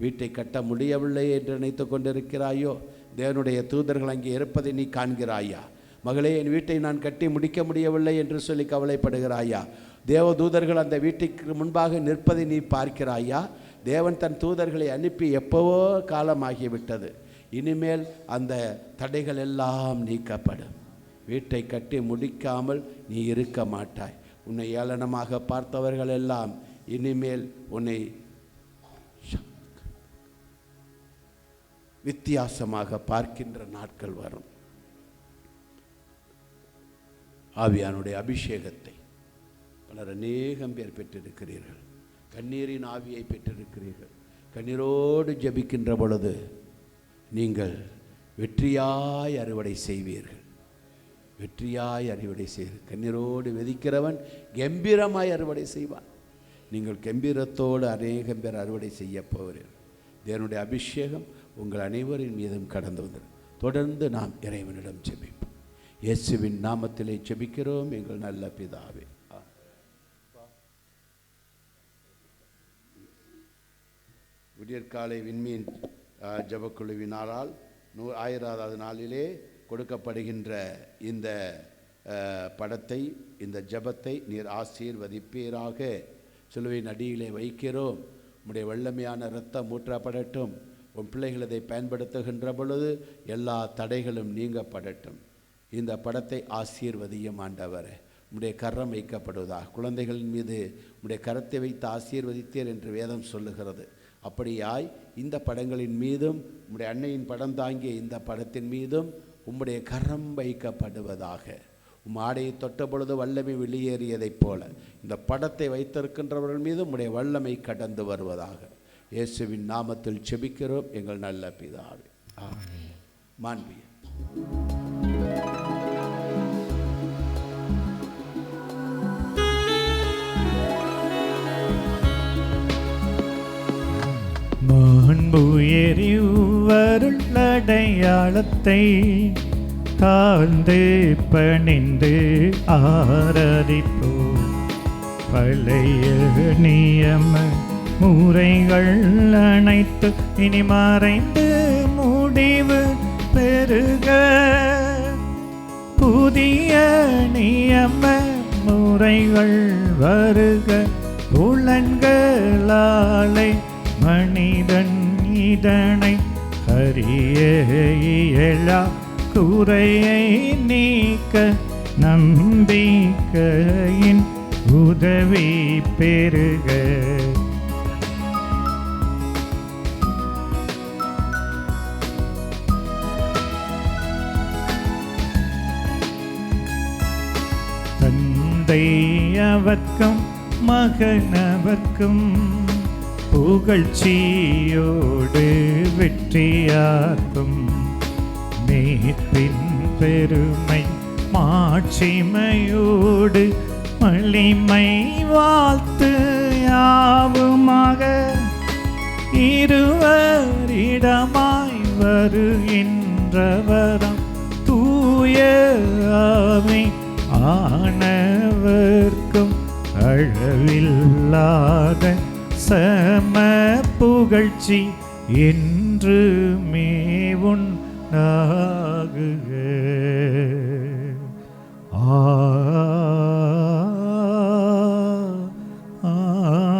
வீட்டை கட்ட முடியவில்லை என்று நினைத்து கொண்டிருக்கிறாயோ, தேவனுடைய தூதர்கள் அங்கே இருப்பதை நீ காண்கிறாயா? மகளே, என் வீட்டை நான் கட்டி முடிக்க முடியவில்லை என்று சொல்லி கவலைப்படுகிறாயா? தேவ தூதர்கள் அந்த வீட்டுக்கு முன்பாக நிற்பதை நீ பார்க்கிறாயா? தேவன் தன் தூதர்களை அனுப்பி எப்போவோ காலமாகிவிட்டது. இனிமேல் அந்த தடைகள் எல்லாம் நீக்கப்படும். வீட்டை கட்டி முடிக்காமல் நீ இருக்க மாட்டாய். உன்னை ஏளனமாக பார்த்தவர்கள் எல்லாம் இனிமேல் உன்னை வித்தியாசமாக பார்க்கின்ற நாட்கள் வரும். ஆவியானுடைய அபிஷேகத்தை பலர் அநேகம் பேர் பெற்றிருக்கிறீர்கள். கண்ணீரின் ஆவியை பெற்றிருக்கிறீர்கள். கண்ணீரோடு ஜெபிக்கின்ற பொழுது நீங்கள் வெற்றியாய் அறுவடை செய்வீர்கள். வெற்றியாய் அறுவடை செய்வீர்கள். கண்ணீரோடு வெதிக்கிறவன் கம்பீரமாய் அறுவடை செய்வான். நீங்கள் கம்பீரத்தோடு அநேகம் பேர் அறுவடை செய்ய போகிறீர்கள். தேவனுடைய அபிஷேகம் உங்கள் அனைவரின் மீதும் கடந்து வந்தது. தொடர்ந்து நாம் இறைவனிடம் ஜெபிப்போம். இயேசுவின் நாமத்திலே ஜெபிக்கிறோம் எங்கள் நல்ல பிதாவே. விடியற்காலை விண்மீன் ஜபக்குழுவினாரால் 1000வது நாளிலே கொடுக்கப்படுகின்ற இந்த படத்தை, இந்த ஜபத்தை நீர் ஆசீர்வதிப்பீராக. சிலுவையின் அடியிலே வைக்கிறோம். உம்முடைய வல்லமையான இரத்தம் ஊற்றப்படட்டும். உன் பிள்ளைகள் இதை பயன்படுத்துகின்ற பொழுது எல்லா தடைகளும் நீங்கப்படட்டும். இந்த படத்தை ஆசீர்வதியும் ஆண்டவரே. உம்முடைய கரம் வைக்கப்படுவதாக. குழந்தைகளின் மீது உம்முடைய கரத்தை வைத்து ஆசீர்வதித்தீர் என்று வேதம் சொல்லுகிறது. அப்படியாய் இந்த படங்களின் மீதும், உம்முடைய அன்னையின் படம் தாங்கிய இந்த படத்தின் மீதும் உம்முடைய கரம் வைக்கப்படுவதாக. உம் ஆடையை தொட்ட பொழுது வல்லமை வெளியேறியதைப் போல இந்த படத்தை வைத்திருக்கின்றவர்கள் மீது உம்முடைய வல்லமை கடந்து வருவதாக. இயேசுவின் நாமத்தில் ஜெபிக்கிறோம் எங்கள் நல்ல பிதாவே. ஆமென். மாண்பிய மாண்புயரிவருள் அடையாளத்தை தாழ்ந்து பணிந்து ஆராதிப்போம். பழைய நியம முறைகள் அனைத்து இனி மறைந்து முடிவு பெருக. புதிய நியம முறைகள் வருக. புலன்களாலே மனிதன் இதனை அறிய இயலா. குறையை நீக்க நம்பிக்கையின் உதவி பெருக. தந்தை அவர்க்கும் மகனவர்க்கும் புகழ்ச்சியோடு வெற்றியாக்கும். மீட்பின் பெருமை மாட்சிமையோடு மலிமை வாழ்த்து யாவுமாக. இருவரிடமாய் வருகின்றவராம் தூய ஆவி ஆனவர்க்கும் அளவில்லாத சம புகழ்ச்சி என்றுமே உண்டாகுக.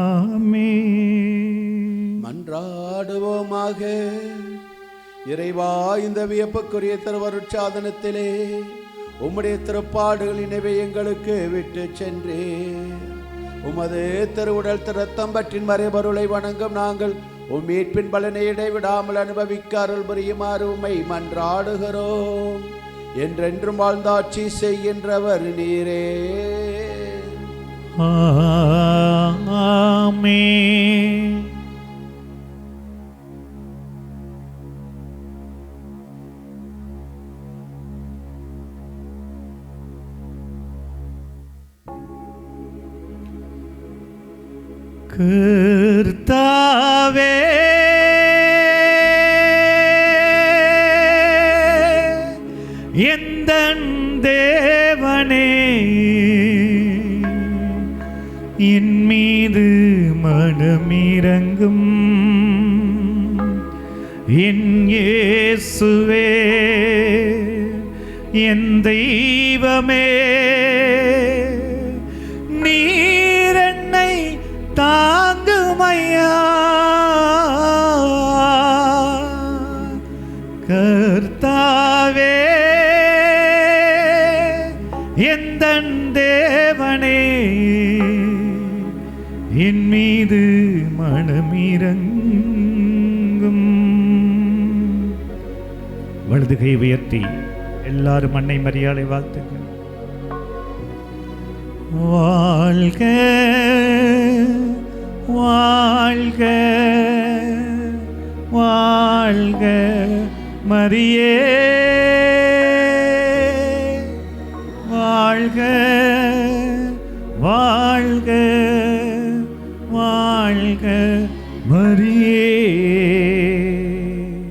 ஆமென். மன்றாடுவோமாக. இறைவா, இந்த வியப்புக்குரிய திருவருட்சாதனத்திலே உம்முடைய திருப்பாடுகளினவை எங்களுக்கு விட்டு சென்றே உமது திருவுடல் திருத்தம் பற்றின் மறைபொருளை வணங்கும் நாங்கள் உம் மீட்பின் பலனை இடைவிடாமல் அனுபவிக்க அருள் புரியுமாறு உம்மை மன்றாடுகிறோம். என்றென்றும் வாழ்ந்தாட்சி செய்கின்றவர் நீரே. ஆமென். கர்த்தாவே, எந்தன் தேவனே, என் மீது மனமிரங்கும். என் இயேசுவே, என் தெய்வமே, நீர் என்னை தாங்குமையா. கர்த்தாவே, எந்தன் தேவனே, என் மீது மனமிரங்கும். வலது கை உயர்த்தி எல்லாரும் அன்னை மரியாதை வாழ்த்துங்க. வாழ்க வாழ்க வாழ்க மரியே, வாழ்க வாழ்க வாழ்க மரியே.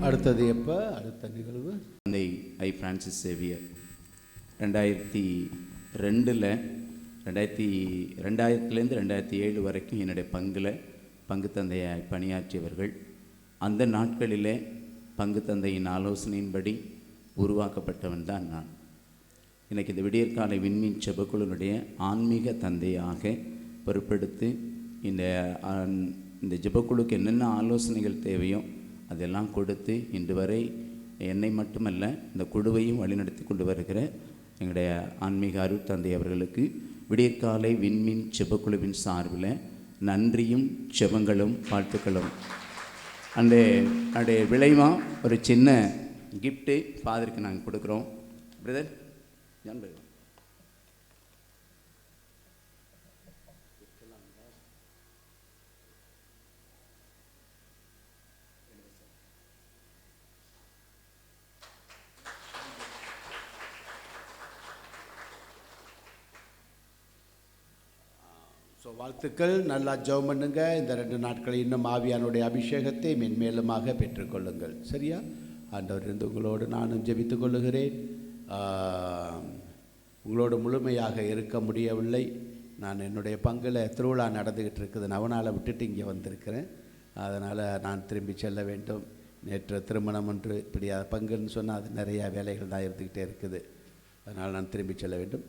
அடுத்தது எப்ப? அடுத்த நிகழ்வு தந்தை ஐ பிரான்சிஸ் சேவியர் 2002லேருந்து 2007 வரைக்கும் என்னுடைய பங்கு தந்தையாய் பணியாற்றியவர்கள். அந்த நாட்களிலே பங்கு தந்தையின் ஆலோசனையின்படி உருவாக்கப்பட்டவன் தான் நான். இன்றைக்கி இந்த விடியற்காலை விண்மீன் ஜெபக்குழுனுடைய ஆன்மீக தந்தையாக பொறுப்பெடுத்து இந்த ஜெபக்குழுக்கு என்னென்ன ஆலோசனைகள் தேவையோ அதெல்லாம் கொடுத்து இன்று வரை என்னை மட்டுமல்ல இந்த குழுவையும் வழிநடத்தி கொண்டு வருகிற எங்களுடைய ஆன்மீக அருட்தந்தை அவர்களுக்கு விடியற்காலை விண்மீன் ஜெபக்குழுவின் சார்பில் நன்றியும் ஜெபங்களும் வாழ்த்துக்களும். அடைய விளைவாக ஒரு சின்ன கிஃப்ட்டு ஃபாதருக்கு நாங்கள் கொடுக்குறோம். Brother John brother. வாழ்த்துக்கள். நல்லா ஜெபம் பண்ணுங்க. இந்த 2 நாட்களில் இன்னும் ஆவியானுடைய அபிஷேகத்தை மென்மேலுமாக பெற்றுக்கொள்ளுங்கள். சரியா? ஆண்டவர் இருந்து உங்களோடு நானும் ஜெபித்துக் கொள்ளுகிறேன். உங்களோடு முழுமையாக இருக்க முடியவில்லை. நான் என்னுடைய பங்கில் திருவிழா நடந்துக்கிட்டு இருக்குது. அவனால் விட்டுட்டு இங்கே வந்திருக்கிறேன். அதனால் நான் திரும்பி செல்ல வேண்டும். நேற்று திருமணம் ஒன்று இப்படி பங்குன்னு சொன்னால் அது நிறையா வேலைகள் தான் இருந்துக்கிட்டே இருக்குது. அதனால் நான் திரும்பி செல்ல வேண்டும்.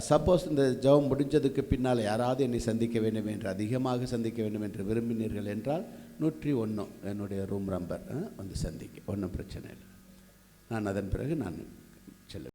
சப்போஸ் இந்த ஜெபம் முடிஞ்சதுக்கு பின்னால் யாராவது என்னை சந்திக்க வேண்டும் என்று, அதிகமாக சந்திக்க வேண்டும் என்று விரும்பினீர்கள் என்றால் 101 என்னுடைய ரூம் நம்பர் வந்து சந்திக்க ஒன்றும் பிரச்சனை இல்லை. நான் அதன் பிறகு நான்